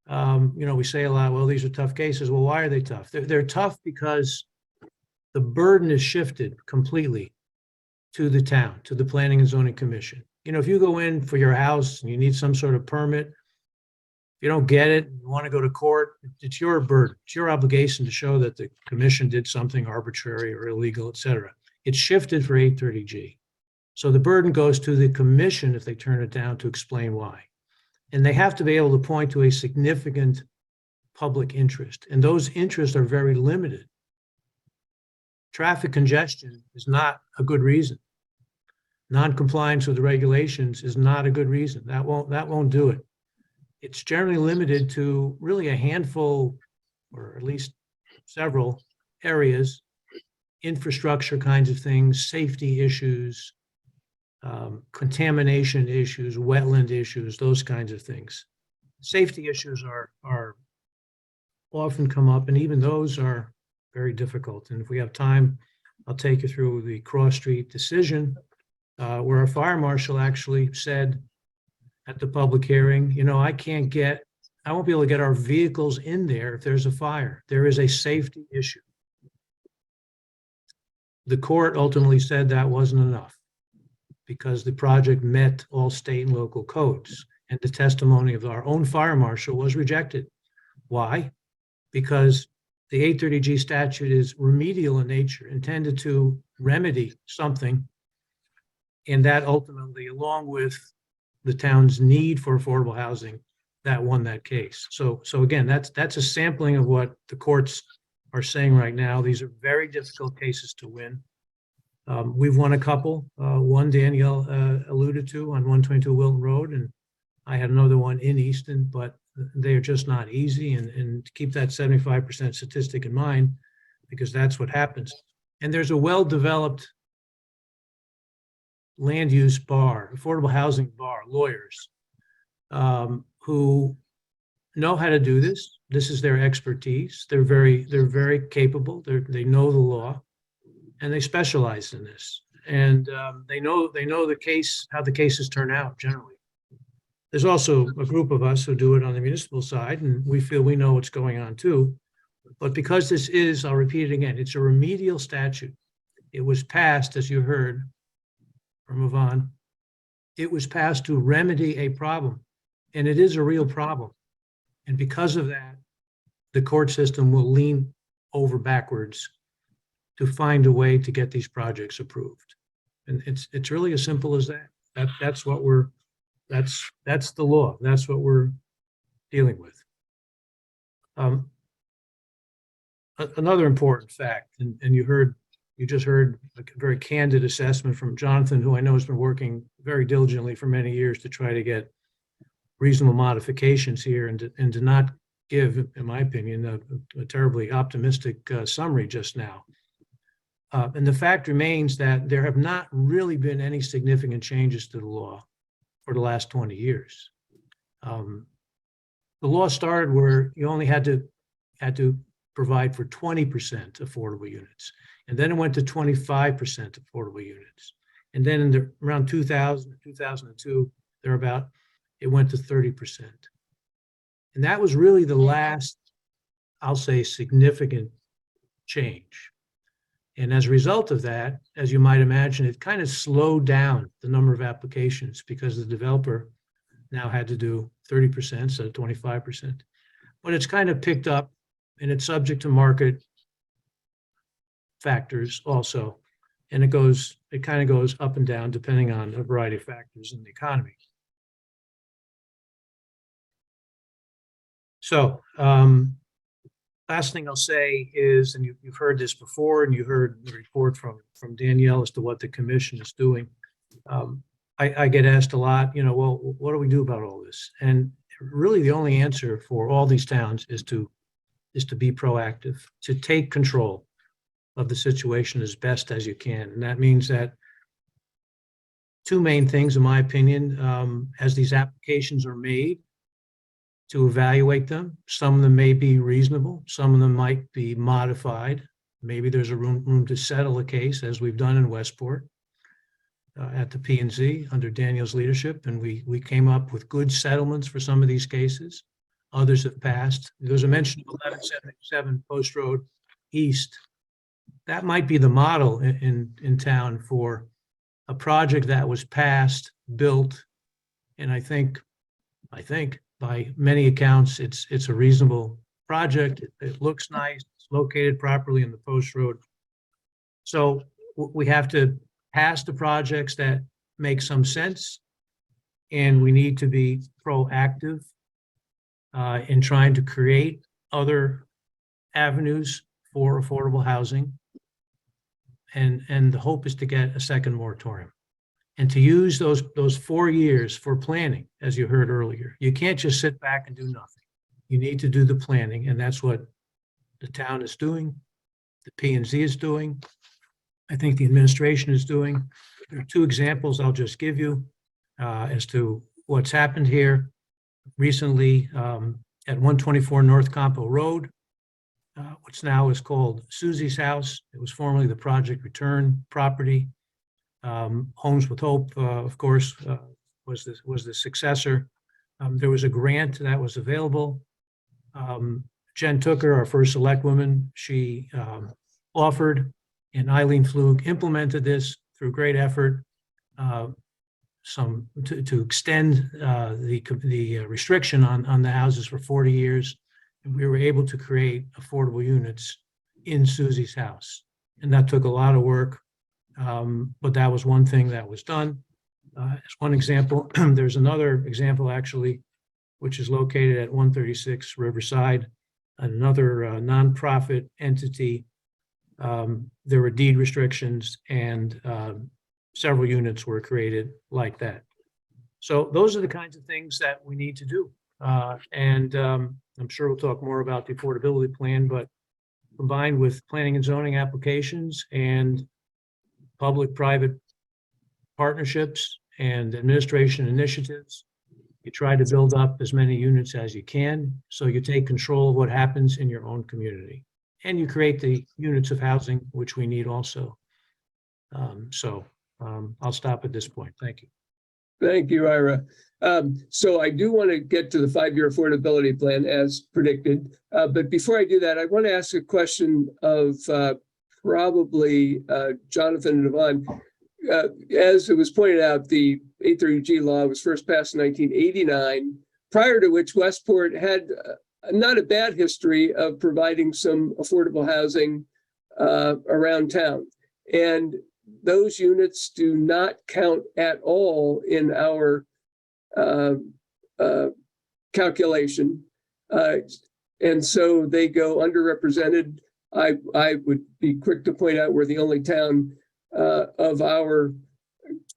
Speaker 3: We say a lot, well, these are tough cases. Well, why are they tough? They're tough because the burden is shifted completely to the town, to the Planning and Zoning Commission. If you go in for your house and you need some sort of permit, if you don't get it, you want to go to court, it's your burden. It's your obligation to show that the commission did something arbitrary or illegal, et cetera. It's shifted for 830G. So the burden goes to the commission if they turn it down to explain why. And they have to be able to point to a significant public interest. And those interests are very limited. Traffic congestion is not a good reason. Non-compliance with the regulations is not a good reason. That won't do it. It's generally limited to really a handful, or at least several areas, infrastructure kinds of things, safety issues, contamination issues, wetland issues, those kinds of things. Safety issues are often come up, and even those are very difficult. And if we have time, I'll take you through the Cross Street decision, where a fire marshal actually said at the public hearing, I won't be able to get our vehicles in there if there's a fire. There is a safety issue. The court ultimately said that wasn't enough because the project met all state and local codes, and the testimony of our own fire marshal was rejected. Why? Because the 830G statute is remedial in nature, intended to remedy something, and that ultimately, along with the town's need for affordable housing, that won that case. So again, that's a sampling of what the courts are saying right now. These are very difficult cases to win. We've won a couple. One Danielle alluded to on 122 Wilton Road, and I had another one in Easton, but they are just not easy. And to keep that 75% statistic in mind, because that's what happens. And there's a well-developed land use bar, affordable housing bar, lawyers who know how to do this. This is their expertise. They're very capable. They know the law, and they specialize in this. And they know the case, how the cases turn out generally. There's also a group of us who do it on the municipal side, and we feel we know what's going on too. But because this is, I'll repeat it again, it's a remedial statute. It was passed, as you heard from Evonne, it was passed to remedy a problem, and it is a real problem. And because of that, the court system will lean over backwards to find a way to get these projects approved. And it's really as simple as that. That's what that's the law. That's what we're dealing with. Another important fact, and you just heard a very candid assessment from Jonathan, who I know has been working very diligently for many years to try to get reasonable modifications here, and to not give, in my opinion, a terribly optimistic summary just now. And the fact remains that there have not really been any significant changes to the law for the last 20 years. The law started where you only had to provide for 20% affordable units. And then it went to 25% affordable units. And then in around 2000, 2002, thereabout, it went to 30%. And that was really the last, I'll say, significant change. And as a result of that, as you might imagine, it kind of slowed down the number of applications because the developer now had to do 30% instead of 25%. But it's kind of picked up, and it's subject to market factors also. And it kind of goes up and down depending on a variety of factors in the economy. So last thing I'll say is, and you've heard this before, and you heard the report from Danielle as to what the commission is doing. I get asked a lot, well, what do we do about all this? And really the only answer for all these towns is to be proactive, to take control of the situation as best as you can. And that means that two main things, in my opinion, as these applications are made, to evaluate them. Some of them may be reasonable. Some of them might be modified. Maybe there's a room to settle a case, as we've done in Westport at the P&Z under Danielle's leadership. And we came up with good settlements for some of these cases. Others have passed. There's a mention of 1177 Post Road East. That might be the model in town for a project that was passed, built, and I think by many accounts, it's a reasonable project. It looks nice. It's located properly in the Post Road. So we have to pass the projects that make some sense, and we need to be proactive in trying to create other avenues for affordable housing. And the hope is to get a second moratorium and to use those 4 years for planning, as you heard earlier. You can't just sit back and do nothing. You need to do the planning, and that's what the town is doing, the P&Z is doing, I think the administration is doing. There are two examples I'll just give you as to what's happened here recently at 124 North Campo Road, which now is called Susie's House. It was formerly the Project Return property. Homes with Hope, of course, was the successor. There was a grant that was available. Jen Tooker, our first select woman, she offered, and Eileen Flug implemented this through great effort, to extend the restriction on the houses for 40 years. And we were able to create affordable units in Susie's house. And that took a lot of work, but that was one thing that was done. As one example, there's another example actually, which is located at 136 Riverside, another nonprofit entity. There were deed restrictions, and several units were created like that. So those are the kinds of things that we need to do. And I'm sure we'll talk more about the affordability plan, but combined with planning and zoning applications and public-private partnerships and administration initiatives, you try to build up as many units as you can, so you take control of what happens in your own community. And you create the units of housing, which we need also. I'll stop at this point. Thank you.
Speaker 1: Thank you, Ira. So I do want to get to the 5-year affordability plan as predicted. But before I do that, I want to ask a question of probably Jonathan and Evonne. As it was pointed out, the 8-30G law was first passed in 1989, prior to which Westport had not a bad history of providing some affordable housing around town. And those units do not count at all in our calculation. And so they go underrepresented. I would be quick to point out we're the only town of our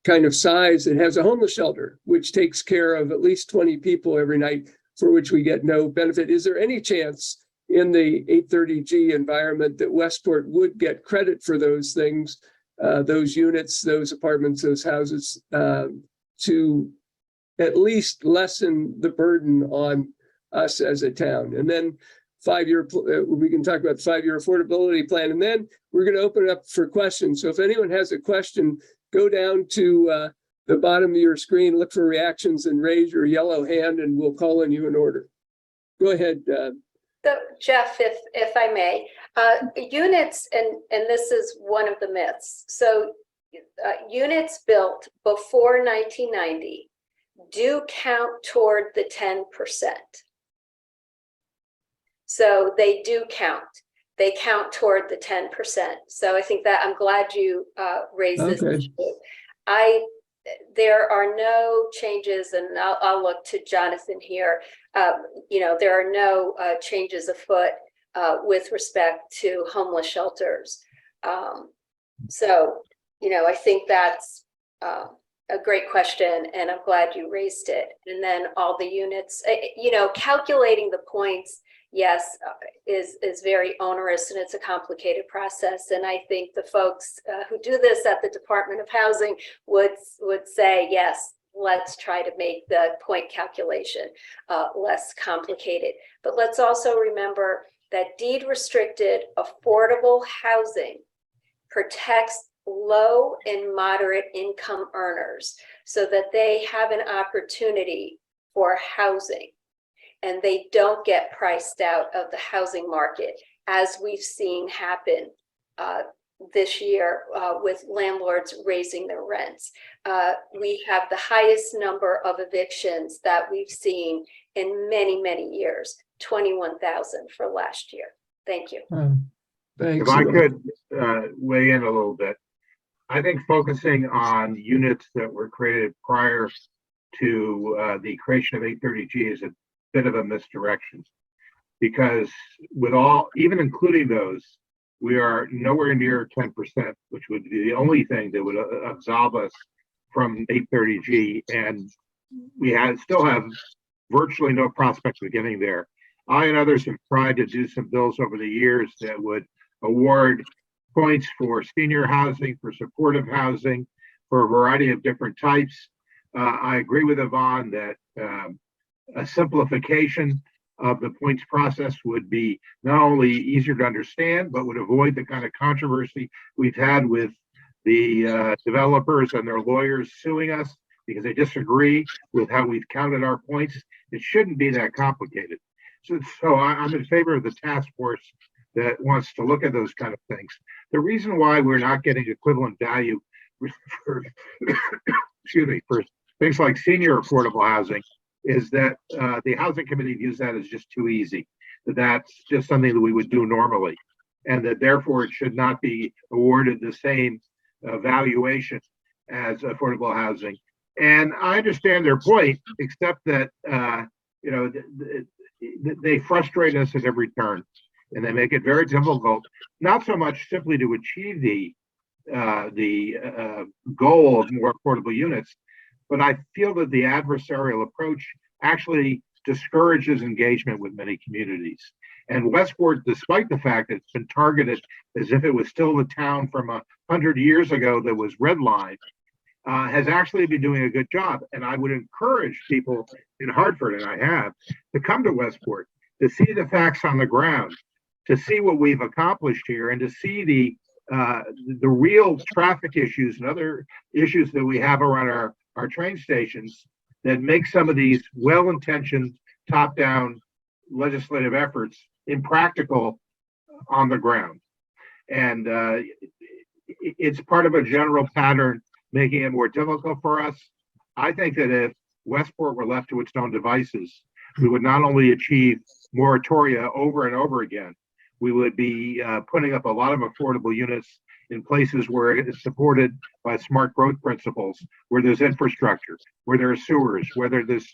Speaker 1: kind of size that has a homeless shelter, which takes care of at least 20 people every night, for which we get no benefit. Is there any chance in the 8-30G environment that Westport would get credit for those things, those units, those apartments, those houses, to at least lessen the burden on us as a town? And then 5-year, we can talk about the 5-year affordability plan, and then we're going to open it up for questions. So if anyone has a question, go down to the bottom of your screen, look for reactions, and raise your yellow hand, and we'll call on you in order. Go ahead.
Speaker 4: So Jeff, if I may, units, and this is one of the myths. So units built before 1990 do count toward the 10%. So they do count. They count toward the 10%. So I think that I'm glad you raised this issue. There are no changes, and I'll look to Jonathan here. There are no changes afoot with respect to homeless shelters. I think that's a great question, and I'm glad you raised it. And then all the units, calculating the points, yes, is very onerous, and it's a complicated process. And I think the folks who do this at the Department of Housing would say, yes, let's try to make the point calculation less complicated. But let's also remember that deed restricted affordable housing protects low and moderate income earners so that they have an opportunity for housing and they don't get priced out of the housing market, as we've seen happen this year with landlords raising their rents. We have the highest number of evictions that we've seen in many, many years, 21,000 for last year. Thank you.
Speaker 1: Thanks.
Speaker 5: If I could weigh in a little bit, I think focusing on units that were created prior to the creation of 830G is a bit of a misdirection, because with all, even including those, we are nowhere near 10%, which would be the only thing that would absolve us from 830G, and we still have virtually no prospect of getting there. I and others have tried to do some bills over the years that would award points for senior housing, for supportive housing, for a variety of different types. I agree with Evonne that a simplification of the points process would be not only easier to understand, but would avoid the kind of controversy we've had with the developers and their lawyers suing us because they disagree with how we've counted our points. It shouldn't be that complicated. So I'm in favor of the task force that wants to look at those kind of things. The reason why we're not getting equivalent value for, excuse me, for things like senior affordable housing is that the housing committee views that as just too easy, that's just something that we would do normally, and that therefore it should not be awarded the same valuation as affordable housing. And I understand their point, except that they frustrate us at every turn, and they make it very difficult, not so much simply to achieve the goal of more affordable units, but I feel that the adversarial approach actually discourages engagement with many communities. And Westport, despite the fact that it's been targeted as if it was still the town from 100 years ago that was redlined, has actually been doing a good job. And I would encourage people in Hartford, and I have, to come to Westport, to see the facts on the ground, to see what we've accomplished here, and to see the real traffic issues and other issues that we have around our train stations that make some of these well-intentioned top-down legislative efforts impractical on the ground. And it's part of a general pattern making it more difficult for us. I think that if Westport were left to its own devices, we would not only achieve moratoria over and over again, we would be putting up a lot of affordable units in places where it is supported by smart growth principles, where there's infrastructure, where there are sewers, where there's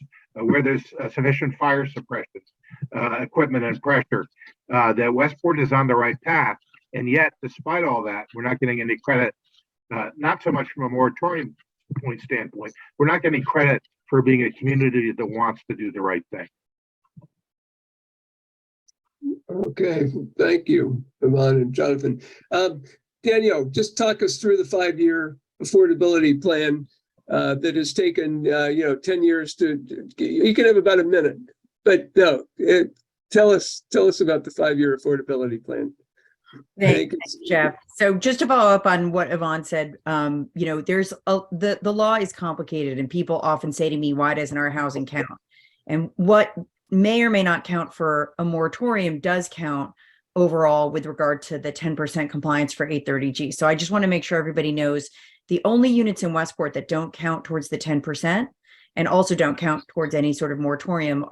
Speaker 5: sufficient fire suppression equipment and pressure. That Westport is on the right path, and yet, despite all that, we're not getting any credit. Not so much from a moratorium point standpoint, we're not getting credit for being a community that wants to do the right thing.
Speaker 1: Okay, thank you, Evonne and Jonathan. Danielle, just talk us through the 5-year affordability plan that has taken 10 years to. You can have about a minute, but no, tell us about the 5-year affordability plan.
Speaker 2: Thanks, Jeff. So just to follow up on what Evonne said, there's the law is complicated, and people often say to me, why doesn't our housing count? And what may or may not count for a moratorium does count overall with regard to the 10% compliance for 830G. So I just want to make sure everybody knows the only units in Westport that don't count towards the 10% and also don't count towards any sort of moratorium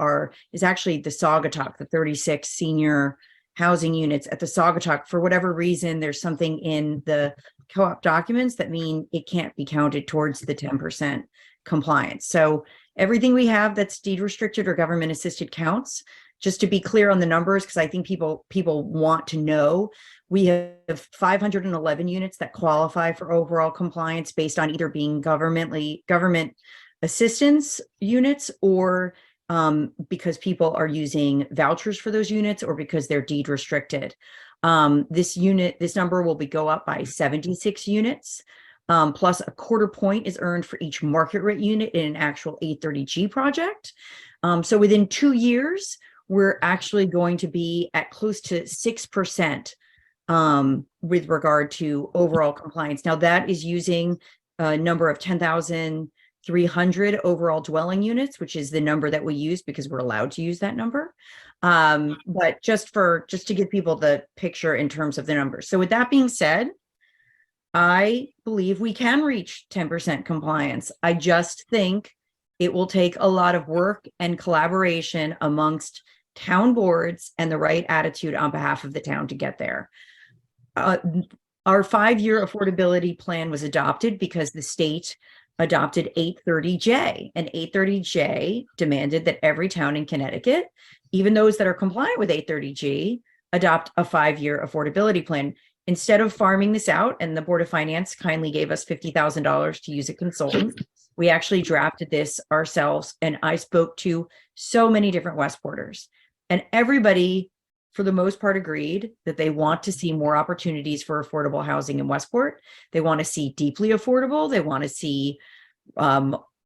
Speaker 2: is actually the Saugatuck, the 36 senior housing units at the Saugatuck. For whatever reason, there's something in the co-op documents that mean it can't be counted towards the 10% compliance. So everything we have that's deed restricted or government assisted counts. just to be clear on the numbers, because I think people want to know, we have 511 units that qualify for overall compliance based on either being government assistance units or because people are using vouchers for those units or because they're deed restricted. This number will go up by 76 units. Plus a quarter point is earned for each market rate unit in an actual 830G project. So within 2 years, we're actually going to be at close to 6% with regard to overall compliance. Now that is using a number of 10,300 overall dwelling units, which is the number that we use because we're allowed to use that number. But just to give people the picture in terms of the numbers. So with that being said, I believe we can reach 10% compliance. I just think it will take a lot of work and collaboration amongst town boards and the right attitude on behalf of the town to get there. Our 5-year affordability plan was adopted because the state adopted 830J, and 830J demanded that every town in Connecticut, even those that are compliant with 830G, adopt a 5-year affordability plan. Instead of farming this out, and the Board of Finance kindly gave us $50,000 to use a consultant, we actually drafted this ourselves. And I spoke to so many different Westporters, and everybody, for the most part, agreed that they want to see more opportunities for affordable housing in Westport. They want to see deeply affordable. They want to see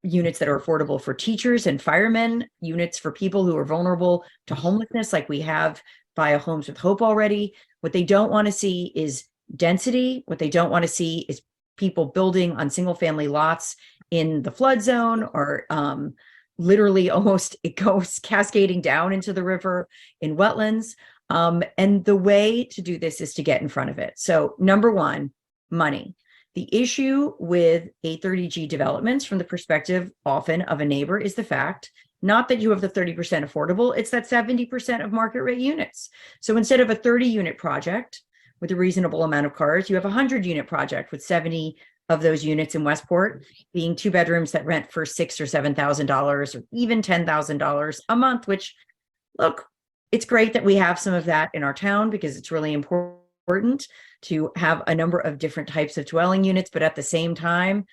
Speaker 2: units that are affordable for teachers and firemen, units for people who are vulnerable to homelessness, like we have via Homes with Hope already. What they don't want to see is density. What they don't want to see is people building on single family lots in the flood zone, or literally almost it goes cascading down into the river in wetlands. And the way to do this is to get in front of it. So number one, money. The issue with 830G developments from the perspective often of a neighbor is the fact not that you have the 30% affordable, it's that 70% of market rate units. So instead of a 30 unit project with a reasonable amount of cars, you have a 100 unit project with 70 of those units in Westport being 2 bedrooms that rent for $6,000 or $7,000 or even $10,000 a month, which, look, it's great that we have some of that in our town because it's really important to have a number of different types of dwelling units. But at the same time,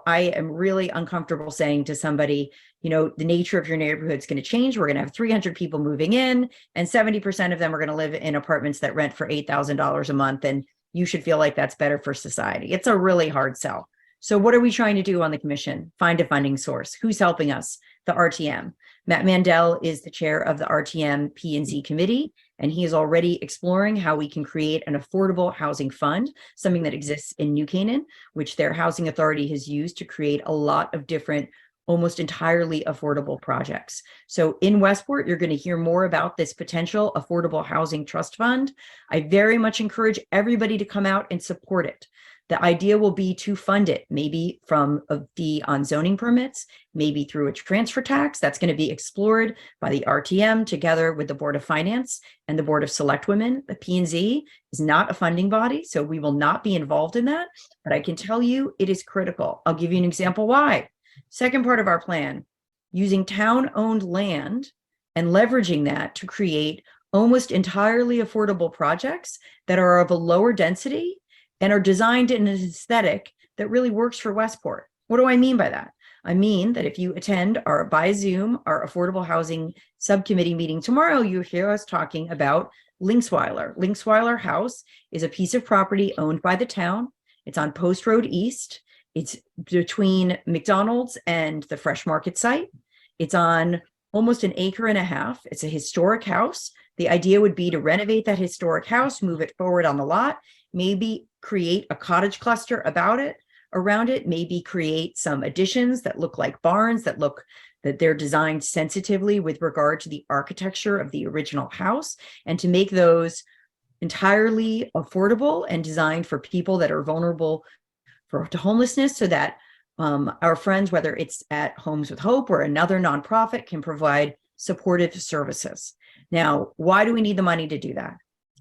Speaker 2: I am really uncomfortable saying to somebody, the nature of your neighborhood is going to change. We're going to have 300 people moving in, and 70% of them are going to live in apartments that rent for $8,000 a month. And you should feel like that's better for society. It's a really hard sell. So what are we trying to do on the commission? Find a funding source. Who's helping us? The RTM. Matt Mandel is the chair of the RTM P&Z committee, and he is already exploring how we can create an affordable housing fund, something that exists in New Canaan, which their housing authority has used to create a lot of different, almost entirely affordable projects. So in Westport, you're going to hear more about this potential affordable housing trust fund. I very much encourage everybody to come out and support it. The idea will be to fund it, maybe from a fee on zoning permits, maybe through a transfer tax. That's going to be explored by the RTM together with the Board of Finance and the Board of Selectwomen. The P&Z is not a funding body, so we will not be involved in that. But I can tell you it is critical. I'll give you an example why. Second part of our plan, using town-owned land and leveraging that to create almost entirely affordable projects that are of a lower density and are designed in an aesthetic that really works for Westport. What do I mean by that? I mean that if you attend by Zoom, our affordable housing subcommittee meeting tomorrow, you hear us talking about Linksweiler. Linksweiler House is a piece of property owned by the town. It's on Post Road East. It's between McDonald's and the Fresh Market site. It's on almost 1.5 acres. It's a historic house. The idea would be to renovate that historic house, move it forward on the lot, maybe create a cottage cluster around it, maybe create some additions that look like barns, that they're designed sensitively with regard to the architecture of the original house, and to make those entirely affordable and designed for people that are vulnerable to homelessness, so that our friends, whether it's at Homes with Hope or another nonprofit, can provide supportive services. Now, why do we need the money to do that?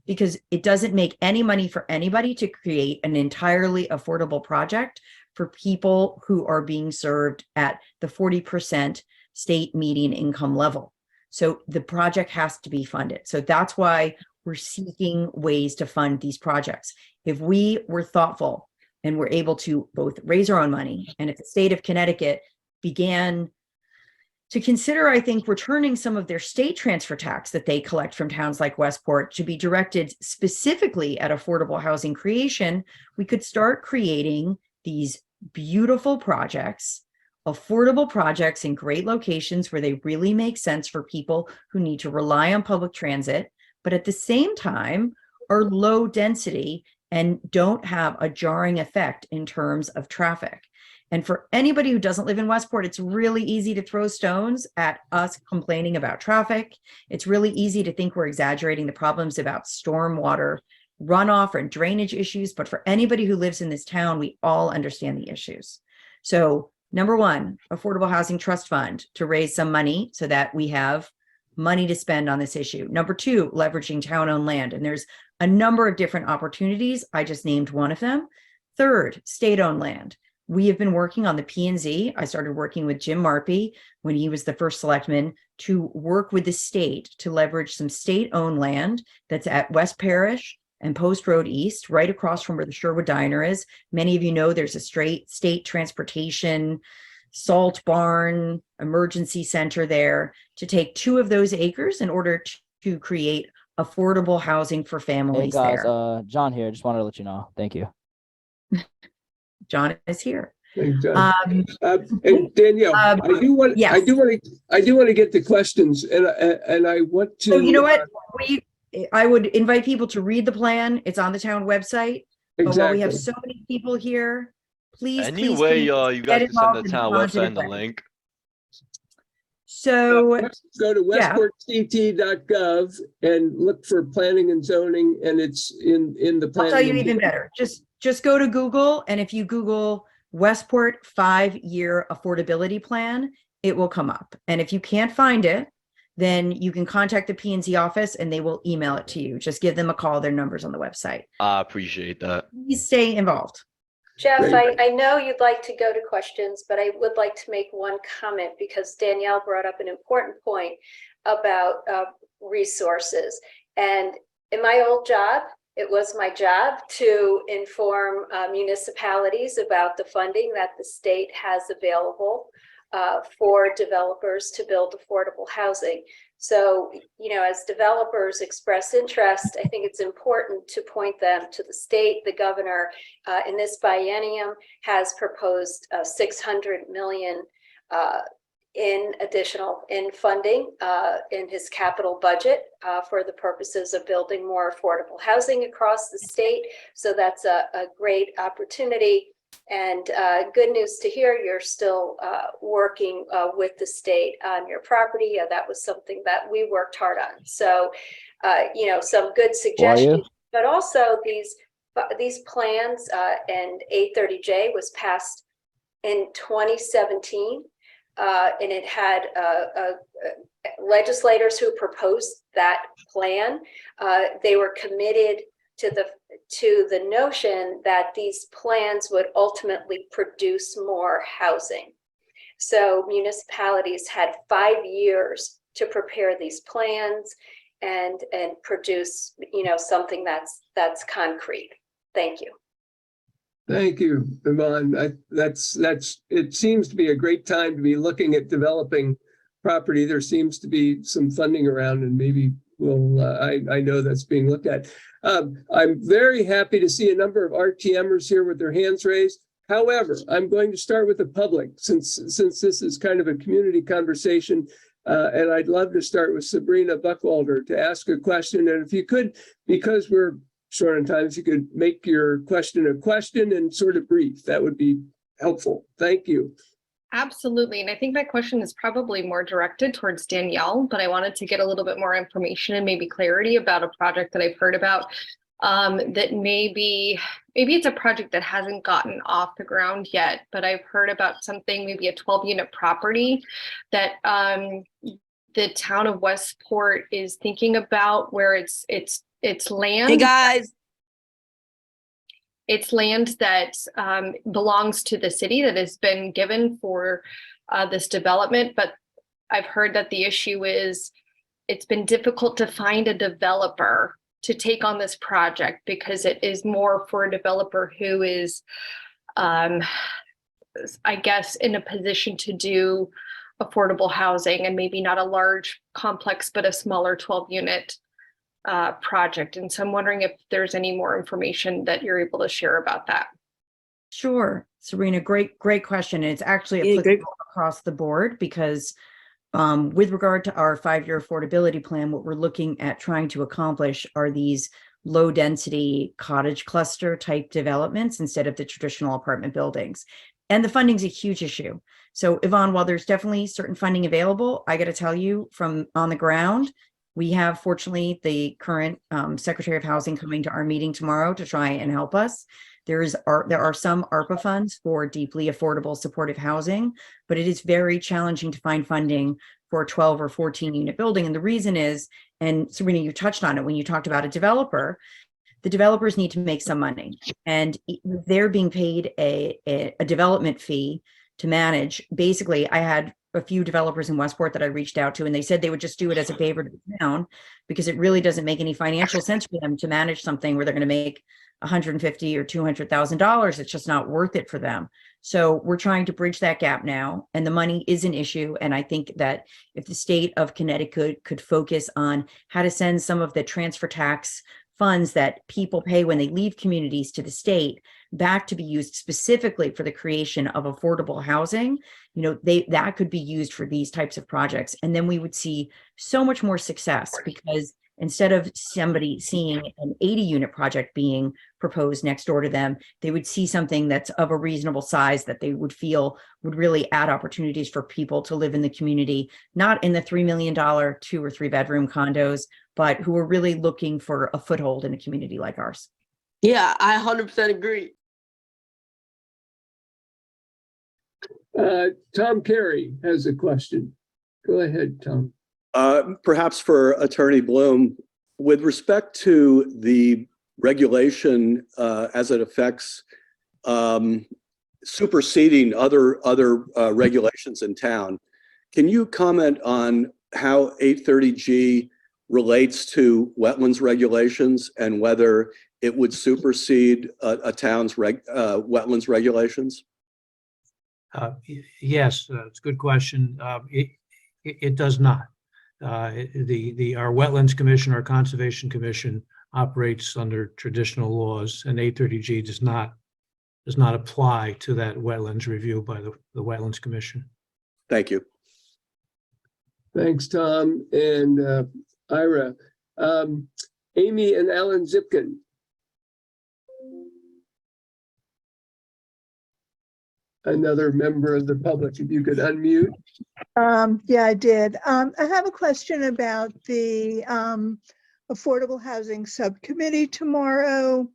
Speaker 2: Because it doesn't make any money for anybody to create an entirely affordable project for people who are being served at the 40% state median income level. So the project has to be funded. So that's why we're seeking ways to fund these projects. If we were thoughtful and were able to both raise our own money, and if the state of Connecticut began to consider, I think, returning some of their state transfer tax that they collect from towns like Westport to be directed specifically at affordable housing creation, we could start creating these beautiful projects, affordable projects in great locations where they really make sense for people who need to rely on public transit, but at the same time are low density and don't have a jarring effect in terms of traffic. And for anybody who doesn't live in Westport, it's really easy to throw stones at us complaining about traffic. It's really easy to think we're exaggerating the problems about stormwater runoff and drainage issues. But for anybody who lives in this town, we all understand the issues. So number one, Affordable Housing Trust Fund to raise some money so that we have money to spend on this issue. Number two, leveraging town-owned land. And there's a number of different opportunities. I just named one of them. Third, state-owned land. We have been working on the P&Z. I started working with Jim Marpy when he was the first selectman to work with the state to leverage some state-owned land that's at West Parish and Post Road East, right across from where the Sherwood Diner is. Many of you know there's a state transportation salt barn emergency center there, to take 2 of those acres in order to create affordable housing for families.
Speaker 6: Hey guys,
Speaker 2: there.
Speaker 6: John here. Just wanted to let you know. Thank you.
Speaker 2: John is here.
Speaker 1: Thanks, John. And Danielle, I do want to get to questions, and I want to.
Speaker 2: So you know what? I would invite people to read the plan. It's on the town website.
Speaker 1: Exactly.
Speaker 2: But while we have so many people here, please.
Speaker 7: Anyway, you guys can send the town website and the link.
Speaker 2: So
Speaker 1: go to westportct.gov and look for planning and zoning, and it's in the plan.
Speaker 2: I'll tell you even better. Just go to Google, and if you Google Westport 5-year affordability plan, it will come up. And if you can't find it, then you can contact the P&Z office and they will email it to you. Just give them a call. Their number's on the website.
Speaker 7: I appreciate that.
Speaker 2: Please stay involved.
Speaker 4: Jeff, I know you'd like to go to questions, but I would like to make one comment because Danielle brought up an important point about resources. And in my old job, it was my job to inform municipalities about the funding that the state has available for developers to build affordable housing. So, as developers express interest, I think it's important to point them to the state. The governor in this biennium has proposed $600 million in funding in his capital budget for the purposes of building more affordable housing across the state. So that's a great opportunity. And good news to hear you're still working with the state on your property. That was something that we worked hard on. So, some good suggestions, but also these plans and 8-30G was passed in 2017. And it had legislators who proposed that plan. They were committed to the notion that these plans would ultimately produce more housing. So municipalities had 5 years to prepare these plans and produce, something that's concrete. Thank you.
Speaker 1: Thank you, Evonne. It seems to be a great time to be looking at developing property. There seems to be some funding around, and maybe I know that's being looked at. I'm very happy to see a number of RTMers here with their hands raised. However, I'm going to start with the public since this is kind of a community conversation. And I'd love to start with Sabrina Buckwalter to ask a question. And if you could, because we're short on time, if you could make your question a question and sort of brief, that would be helpful. Thank you.
Speaker 8: Absolutely. And I think my question is probably more directed towards Danielle, but I wanted to get a little bit more information and maybe clarity about a project that I've heard about that maybe it's a project that hasn't gotten off the ground yet, but I've heard about something, maybe a 12-unit property that the town of Westport is thinking about, where it's land.
Speaker 9: Hey guys.
Speaker 8: It's land that belongs to the city that has been given for this development, but I've heard that the issue is it's been difficult to find a developer to take on this project because it is more for a developer who is, I guess, in a position to do affordable housing and maybe not a large complex, but a smaller 12-unit project. And so I'm wondering if there's any more information that you're able to share about that.
Speaker 2: Sure, Serena, great question. And it's actually
Speaker 9: Yeah, great.
Speaker 2: applicable across the board because with regard to our 5-year affordability plan, what we're looking at trying to accomplish are these low density cottage cluster type developments instead of the traditional apartment buildings. And the funding's a huge issue. So Evonne, while there's definitely certain funding available, I got to tell you from on the ground, we have fortunately the current Secretary of Housing coming to our meeting tomorrow to try and help us. There are some ARPA funds for deeply affordable supportive housing, but it is very challenging to find funding for a 12 or 14 unit building. And the reason is, and Serena, you touched on it when you talked about a developer, the developers need to make some money and they're being paid a development fee to manage. Basically, I had a few developers in Westport that I reached out to, and they said they would just do it as a favor to the town because it really doesn't make any financial sense for them to manage something where they're going to make $150,000 or $200,000. It's just not worth it for them. So we're trying to bridge that gap now, and the money is an issue. And I think that if the state of Connecticut could focus on how to send some of the transfer tax funds that people pay when they leave communities to the state back to be used specifically for the creation of affordable housing, that could be used for these types of projects. And then we would see so much more success because instead of somebody seeing an 80-unit project being proposed next door to them, they would see something that's of a reasonable size that they would feel would really add opportunities for people to live in the community, not in the $3 million 2 or 3 bedroom condos, but who are really looking for a foothold in a community like ours.
Speaker 9: Yeah, I 100% agree.
Speaker 1: Tom Carey has a question. Go ahead, Tom.
Speaker 10: Perhaps for Attorney Bloom, with respect to the regulation as it affects superseding other regulations in town, can you comment on how 830G relates to wetlands regulations and whether it would supersede a town's wetlands regulations?
Speaker 3: Yes, it's a good question. It does not. Our Wetlands Commission, our Conservation Commission operates under traditional laws, and 830G does not apply to that wetlands review by the Wetlands Commission.
Speaker 10: Thank you.
Speaker 1: Thanks, Tom and Ira. Amy and Alan Zipkin. Another member of the public, if you could unmute.
Speaker 11: Yeah, I did. I have a question about the Affordable Housing Subcommittee tomorrow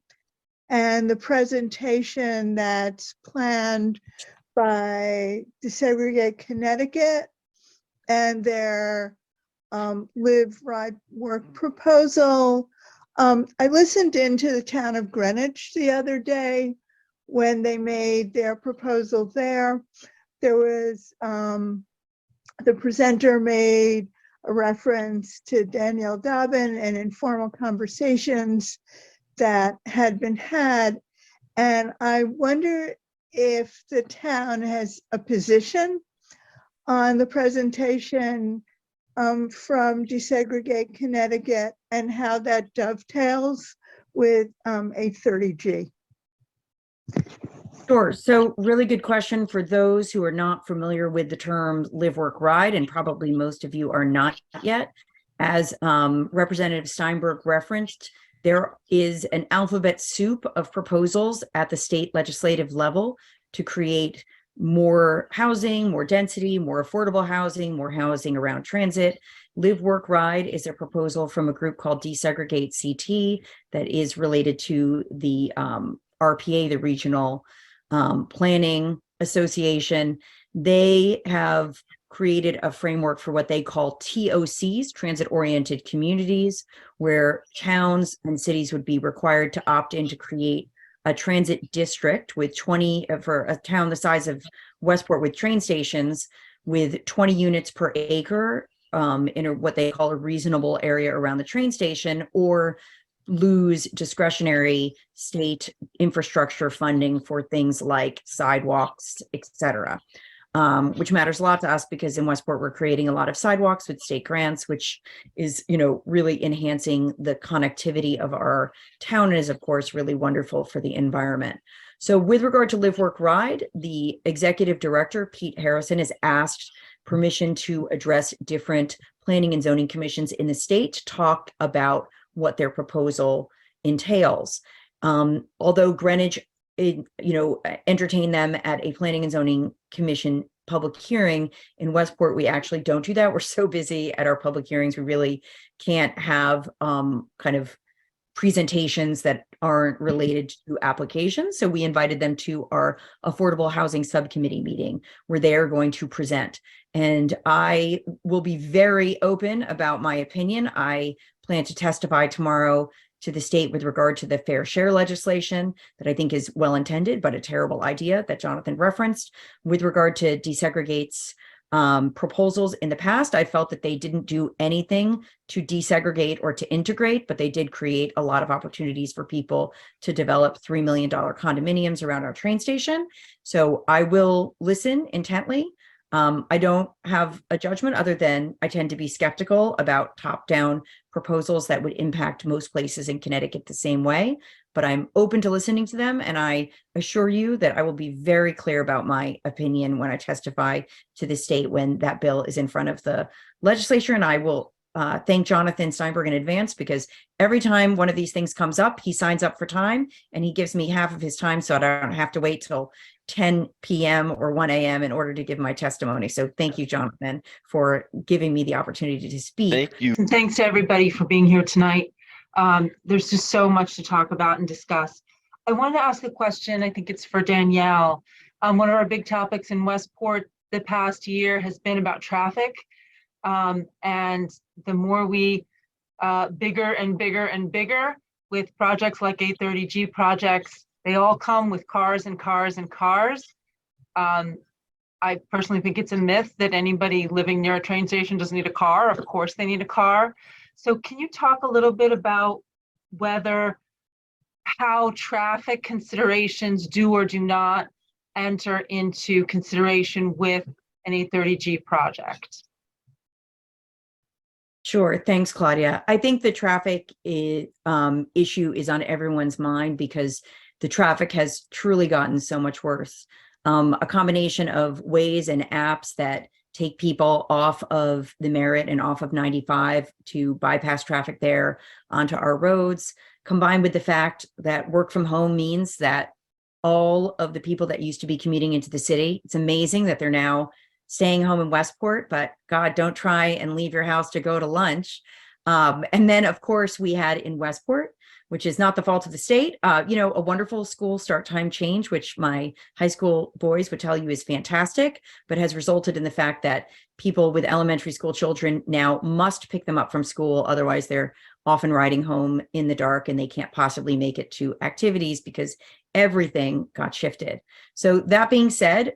Speaker 11: and the presentation that's planned by Desegregate Connecticut and their Live, Ride, Work proposal. I listened into the town of Greenwich the other day when they made their proposal there. There was, the presenter made a reference to Danielle Dobin and informal conversations that had been had. And I wonder if the town has a position on the presentation from Desegregate Connecticut and how that dovetails with 830G.
Speaker 2: Sure. So really good question for those who are not familiar with the term Live, Work, Ride, and probably most of you are not yet. As Representative Steinberg referenced, there is an alphabet soup of proposals at the state legislative level to create more housing, more density, more affordable housing, more housing around transit. Live, Work, Ride is a proposal from a group called Desegregate CT that is related to the RPA, the Regional Planning Association. They have created a framework for what they call TOCs, transit-oriented communities, where towns and cities would be required to opt in to create a transit district with 20, for a town the size of Westport with train stations, with 20 units per acre in what they call a reasonable area around the train station, or lose discretionary state infrastructure funding for things like sidewalks, etc. Which matters a lot to us because in Westport, we're creating a lot of sidewalks with state grants, which is, really enhancing the connectivity of our town and is, of course, really wonderful for the environment. So with regard to Live, Work, Ride, the executive director, Pete Harrison, has asked permission to address different planning and zoning commissions in the state to talk about what their proposal entails. Although Greenwich entertain them at a planning and zoning commission public hearing, in Westport, we actually don't do that. We're so busy at our public hearings, we really can't have kind of presentations that aren't related to applications. So we invited them to our affordable housing subcommittee meeting where they are going to present. And I will be very open about my opinion. I plan to testify tomorrow to the state with regard to the fair share legislation that I think is well intended, but a terrible idea that Jonathan referenced. With regard to desegregates proposals in the past, I felt that they didn't do anything to desegregate or to integrate, but they did create a lot of opportunities for people to develop $3 million condominiums around our train station. So I will listen intently. I don't have a judgment other than I tend to be skeptical about top-down proposals that would impact most places in Connecticut the same way, but I'm open to listening to them. And I assure you that I will be very clear about my opinion when I testify to the state when that bill is in front of the legislature. And I will thank Jonathan Steinberg in advance because every time one of these things comes up, he signs up for time and he gives me half of his time so I don't have to wait till 10 p.m. or 1 a.m. in order to give my testimony. So thank you, Jonathan, for giving me the opportunity to speak.
Speaker 7: Thank you.
Speaker 12: And thanks to everybody for being here tonight. There's just so much to talk about and discuss. I wanted to ask a question. I think it's for Danielle. One of our big topics in Westport the past year has been about traffic. And the more we bigger and bigger and bigger with projects like 830G projects, they all come with cars and cars and cars. I personally think it's a myth that anybody living near a train station doesn't need a car. Of course they need a car. So can you talk a little bit about how traffic considerations do or do not enter into consideration with an 830G project?
Speaker 2: Sure. Thanks, Claudia. I think the traffic issue is on everyone's mind because the traffic has truly gotten so much worse. A combination of ways and apps that take people off of the Merritt and off of 95 to bypass traffic there onto our roads, combined with the fact that work from home means that all of the people that used to be commuting into the city, it's amazing that they're now staying home in Westport, but God, don't try and leave your house to go to lunch. And then, of course, we had in Westport, which is not the fault of the state, a wonderful school start time change, which my high school boys would tell you is fantastic, but has resulted in the fact that people with elementary school children now must pick them up from school. Otherwise, they're often riding home in the dark and they can't possibly make it to activities because everything got shifted. So that being said,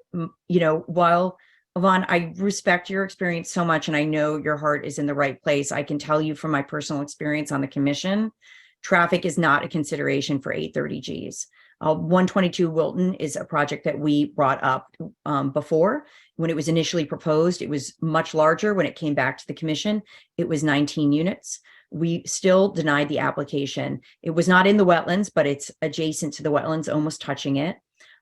Speaker 2: while Evonne, I respect your experience so much, and I know your heart is in the right place. I can tell you from my personal experience on the commission, traffic is not a consideration for 830Gs. 122 Wilton is a project that we brought up before. When it was initially proposed, it was much larger. When it came back to the commission, it was 19 units. We still denied the application. It was not in the wetlands, but it's adjacent to the wetlands, almost touching it.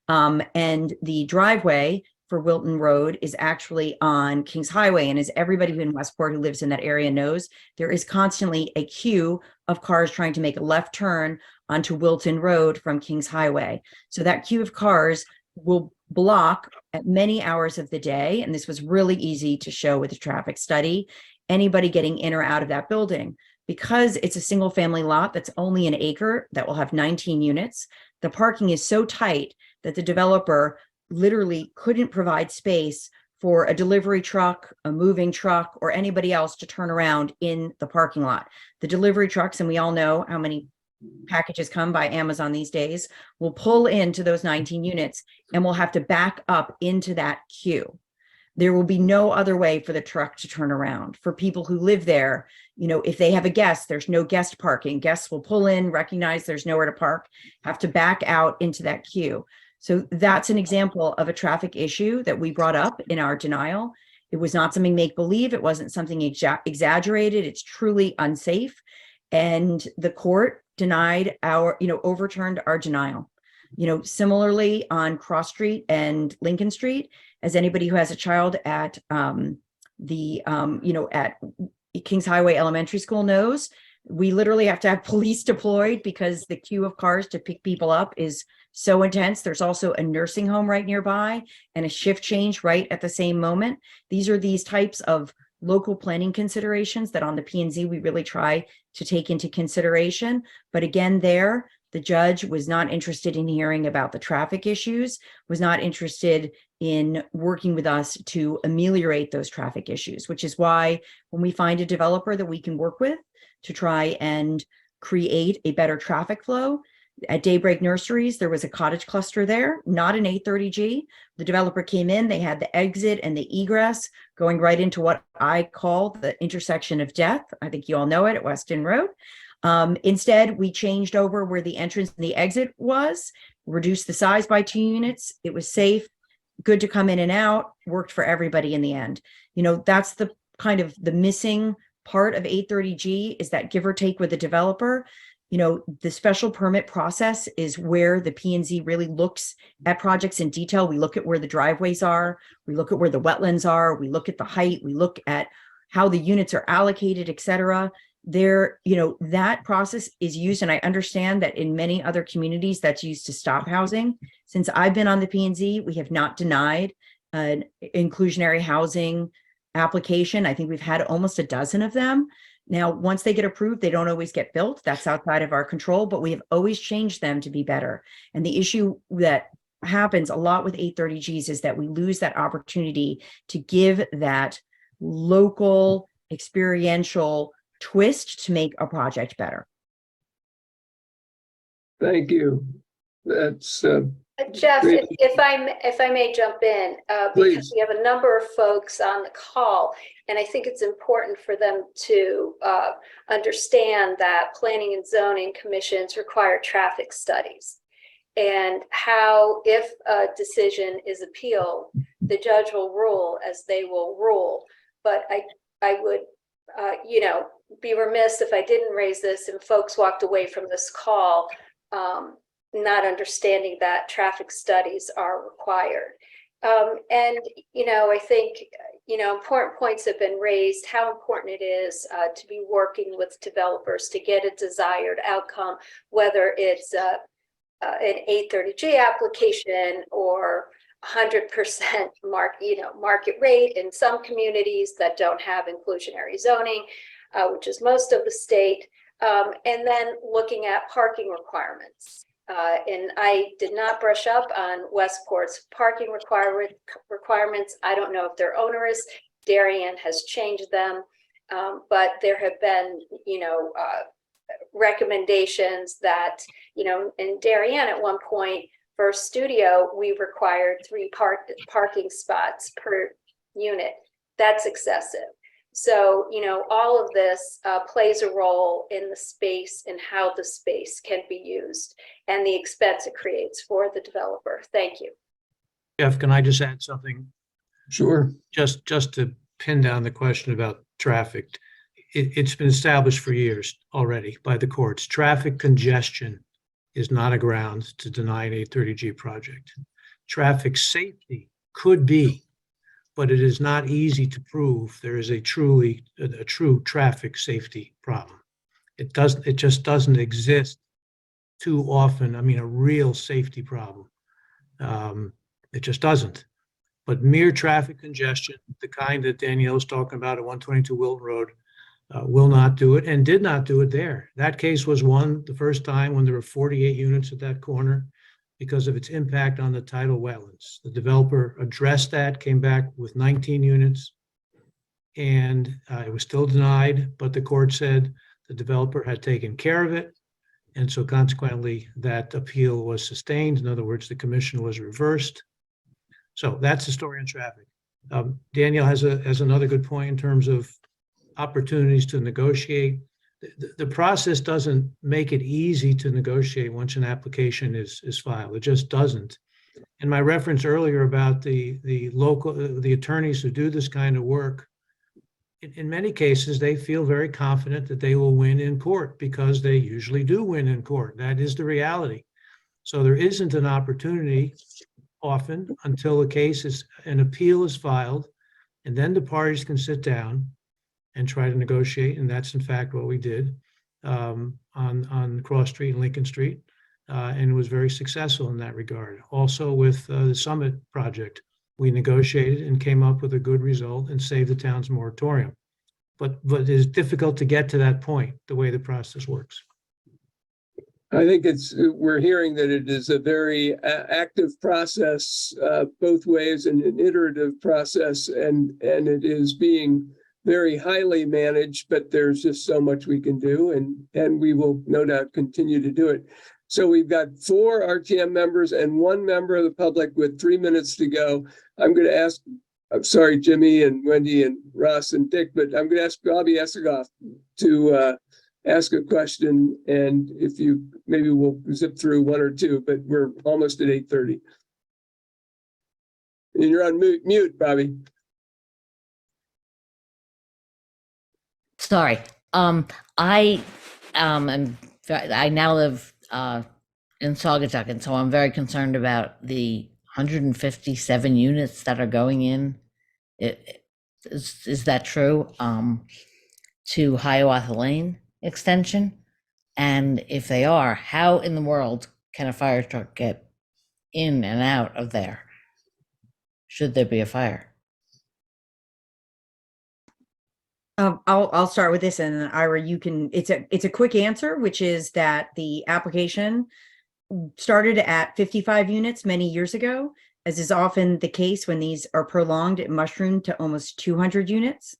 Speaker 2: And the driveway for Wilton Road is actually on Kings Highway. And as everybody in Westport who lives in that area knows, there is constantly a queue of cars trying to make a left turn onto Wilton Road from Kings Highway. So that queue of cars will block at many hours of the day. And this was really easy to show with a traffic study, anybody getting in or out of that building. Because it's a single family lot that's only an acre that will have 19 units, the parking is so tight that the developer literally couldn't provide space for a delivery truck, a moving truck, or anybody else to turn around in the parking lot. The delivery trucks, and we all know how many packages come by Amazon these days, will pull into those 19 units and will have to back up into that queue. There will be no other way for the truck to turn around. For people who live there, if they have a guest, there's no guest parking. Guests will pull in, recognize there's nowhere to park, have to back out into that queue. So that's an example of a traffic issue that we brought up in our denial. It was not something make-believe. It wasn't something exaggerated. It's truly unsafe. And the court denied overturned our denial. Similarly on Cross Street and Lincoln Street, as anybody who has a child at at Kings Highway Elementary School knows, we literally have to have police deployed because the queue of cars to pick people up is so intense. There's also a nursing home right nearby and a shift change right at the same moment. These are these types of local planning considerations that on the P&Z we really try to take into consideration. But again, the judge was not interested in hearing about the traffic issues, was not interested in working with us to ameliorate those traffic issues, which is why when we find a developer that we can work with to try and create a better traffic flow. At Daybreak Nurseries, there was a cottage cluster there, not an 830G. The developer came in, they had the exit and the egress going right into what I call the intersection of death. I think you all know it at Weston Road. Instead, we changed over where the entrance and the exit was, reduced the size by 2 units. It was safe, good to come in and out, worked for everybody in the end. That's the kind of the missing part of 830G is that give or take with the developer. The special permit process is where the P&Z really looks at projects in detail. We look at where the driveways are, we look at where the wetlands are, we look at the height, we look at how the units are allocated, et cetera. That process is used, and I understand that in many other communities that's used to stop housing. Since I've been on the P&Z, we have not denied an inclusionary housing application. I think we've had almost a dozen of them. Now, once they get approved, they don't always get built. That's outside of our control, but we have always changed them to be better. And the issue that happens a lot with 830Gs is that we lose that opportunity to give that local experiential twist to make a project better.
Speaker 1: Thank you. That's
Speaker 4: Jeff,
Speaker 1: great.
Speaker 4: if I may jump in, because
Speaker 1: Please.
Speaker 4: we have a number of folks on the call, and I think it's important for them to understand that planning and zoning commissions require traffic studies, and how, if a decision is appealed, the judge will rule as they will rule. But I would, be remiss if I didn't raise this and folks walked away from this call not understanding that traffic studies are required. And, I think, important points have been raised, how important it is to be working with developers to get a desired outcome, whether it's an 830G application or 100% market rate in some communities that don't have inclusionary zoning, which is most of the state, and then looking at parking requirements. And I did not brush up on Westport's parking requirements. I don't know if they're onerous. Darien has changed them, but there have been, recommendations that, in Darien at one point for a studio, we required 3 parking spots per unit. That's excessive. So, all of this plays a role in the space and how the space can be used and the expense it creates for the developer. Thank you.
Speaker 3: Jeff, can I just add something?
Speaker 1: Sure.
Speaker 3: Just to pin down the question about traffic. It's been established for years already by the courts. Traffic congestion is not a ground to deny an 830G project. Traffic safety could be, but it is not easy to prove there is a true traffic safety problem. It just doesn't exist too often. I mean, a real safety problem. It just doesn't. But mere traffic congestion, the kind that Danielle was talking about at 122 Wilton Road, will not do it and did not do it there. That case was won the first time when there were 48 units at that corner because of its impact on the tidal wetlands. The developer addressed that, came back with 19 units, and it was still denied, but the court said the developer had taken care of it, and so consequently that appeal was sustained. In other words, the commission was reversed. So that's the story on traffic. Danielle has another good point in terms of opportunities to negotiate. The process doesn't make it easy to negotiate once an application is filed. It just doesn't. And my reference earlier about the attorneys who do this kind of work, in many cases, they feel very confident that they will win in court because they usually do win in court. That is the reality. So there isn't an opportunity often until an appeal is filed, and then the parties can sit down and try to negotiate. And that's in fact what we did on Cross Street and Lincoln Street, and was very successful in that regard. Also with the Summit project, we negotiated and came up with a good result and saved the town's moratorium. But it is difficult to get to that point, the way the process works.
Speaker 1: I think we're hearing that it is a very active process both ways, and an iterative process, and it is being very highly managed, but there's just so much we can do, and we will no doubt continue to do it. So we've got 4 RTM members and 1 member of the public with 3 minutes to go. I'm going to ask, I'm sorry, Jimmy and Wendy and Ross and Dick, but I'm going to ask Bobby Essegoff to ask a question, and if you, maybe we'll zip through 1 or 2, but we're almost at 8:30. And you're on mute, Bobby.
Speaker 13: Sorry. I now live in Saugatuck, and so I'm very concerned about the 157 units that are going in. Is that true? To Hiawatha Lane extension? And if they are, how in the world can a fire truck get in and out of there? Should there be a fire?
Speaker 2: I'll start with this, and then Ira, you can. It's a quick answer, which is that the application started at 55 units many years ago. As is often the case when these are prolonged, it mushroomed to almost 200 units.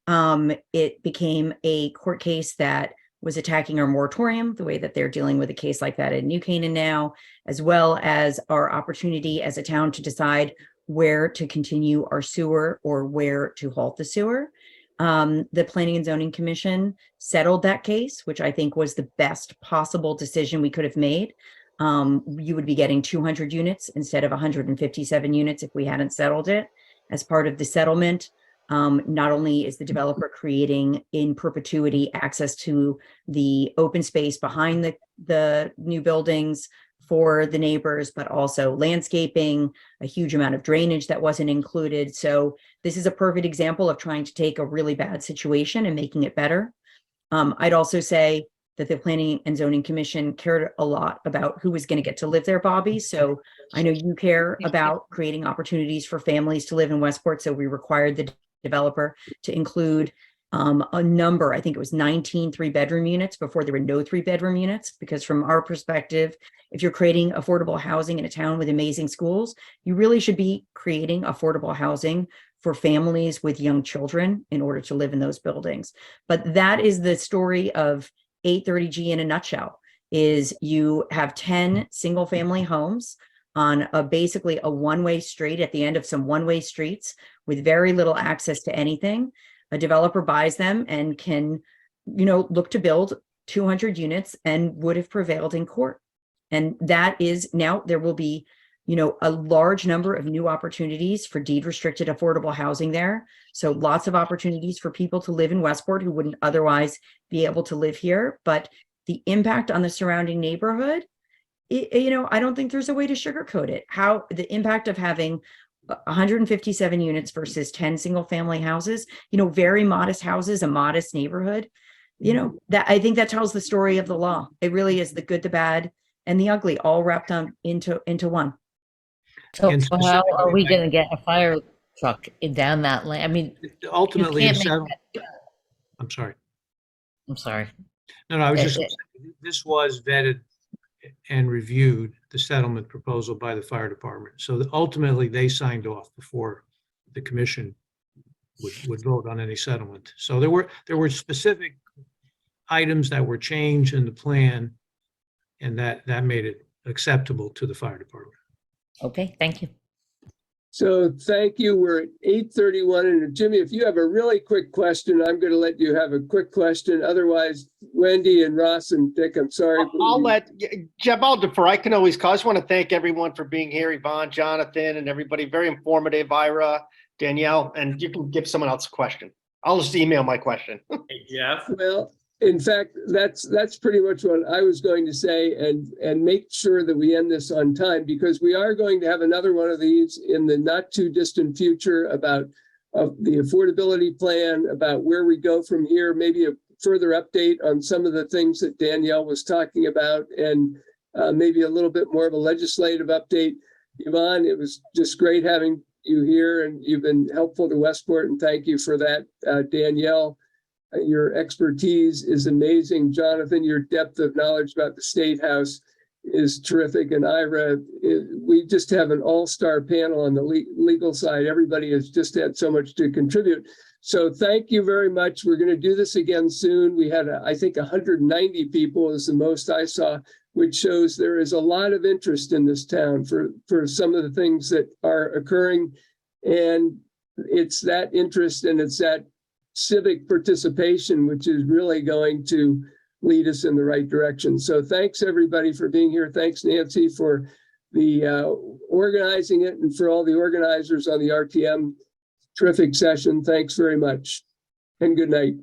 Speaker 2: It became a court case that was attacking our moratorium, the way that they're dealing with a case like that in New Canaan now, as well as our opportunity as a town to decide where to continue our sewer or where to halt the sewer. The Planning and Zoning Commission settled that case, which I think was the best possible decision we could have made. You would be getting 200 units instead of 157 units if we hadn't settled it. As part of the settlement, not only is the developer creating in perpetuity access to the open space behind the new buildings for the neighbors, but also landscaping, a huge amount of drainage that wasn't included. So this is a perfect example of trying to take a really bad situation and making it better. I'd also say that the Planning and Zoning Commission cared a lot about who was going to get to live there, Bobby. So I know you care about creating opportunities for families to live in Westport. So we required the developer to include a number, I think it was 19 3-bedroom units before there were no 3-bedroom units, because from our perspective, if you're creating affordable housing in a town with amazing schools, you really should be creating affordable housing for families with young children in order to live in those buildings. But that is the story of 830G in a nutshell, is you have 10 single family homes on basically a one-way street at the end of some one-way streets with very little access to anything. A developer buys them and can, look to build 200 units and would have prevailed in court. And that is now there will be, a large number of new opportunities for deed restricted affordable housing there. So lots of opportunities for people to live in Westport who wouldn't otherwise be able to live here. But the impact on the surrounding neighborhood, I don't think there's a way to sugarcoat it. How the impact of having 157 units versus 10 single family houses, very modest houses, a modest neighborhood, that I think that tells the story of the law. It really is the good, the bad, and the ugly all wrapped on into one.
Speaker 13: So
Speaker 3: And
Speaker 13: how are we
Speaker 3: specifically,
Speaker 13: going to get a fire truck down that lane? I mean,
Speaker 3: ultimately,
Speaker 13: you can't make
Speaker 3: I'm sorry.
Speaker 13: I'm sorry.
Speaker 3: No, I was just gonna say, this was vetted and reviewed, the settlement proposal by the fire department. So that ultimately they signed off before the commission would vote on any settlement. So there were specific items that were changed in the plan, and that made it acceptable to the fire department.
Speaker 13: Okay, thank you.
Speaker 1: So thank you. We're at 8:31. And Jimmy, if you have a really quick question, I'm going to let you have a quick question. Otherwise, Wendy and Ross and Dick, I'm sorry.
Speaker 14: I'll let Jeff, I'll defer. I can always call. I just want to thank everyone for being here. Evonne, Jonathan, and everybody. Very informative. Ira, Danielle, and you can give someone else a question. I'll just email my question.
Speaker 15: Hey, Jeff.
Speaker 1: Well, in fact, that's pretty much what I was going to say, and make sure that we end this on time, because we are going to have another one of these in the not too distant future about the affordability plan, about where we go from here, maybe a further update on some of the things that Danielle was talking about, and maybe a little bit more of a legislative update. Evonne, it was just great having you here, and you've been helpful to Westport, and thank you for that. Danielle, your expertise is amazing. Jonathan, your depth of knowledge about the State House is terrific. And Ira, we just have an all-star panel on the legal side. Everybody has just had so much to contribute. So thank you very much. We're going to do this again soon. We had, I think, 190 people is the most I saw, which shows there is a lot of interest in this town for some of the things that are occurring. And it's that interest and it's that civic participation, which is really going to lead us in the right direction. So thanks everybody for being here. Thanks Nancy for the organizing it, and for all the organizers on the RTM. Terrific session. Thanks very much and good night.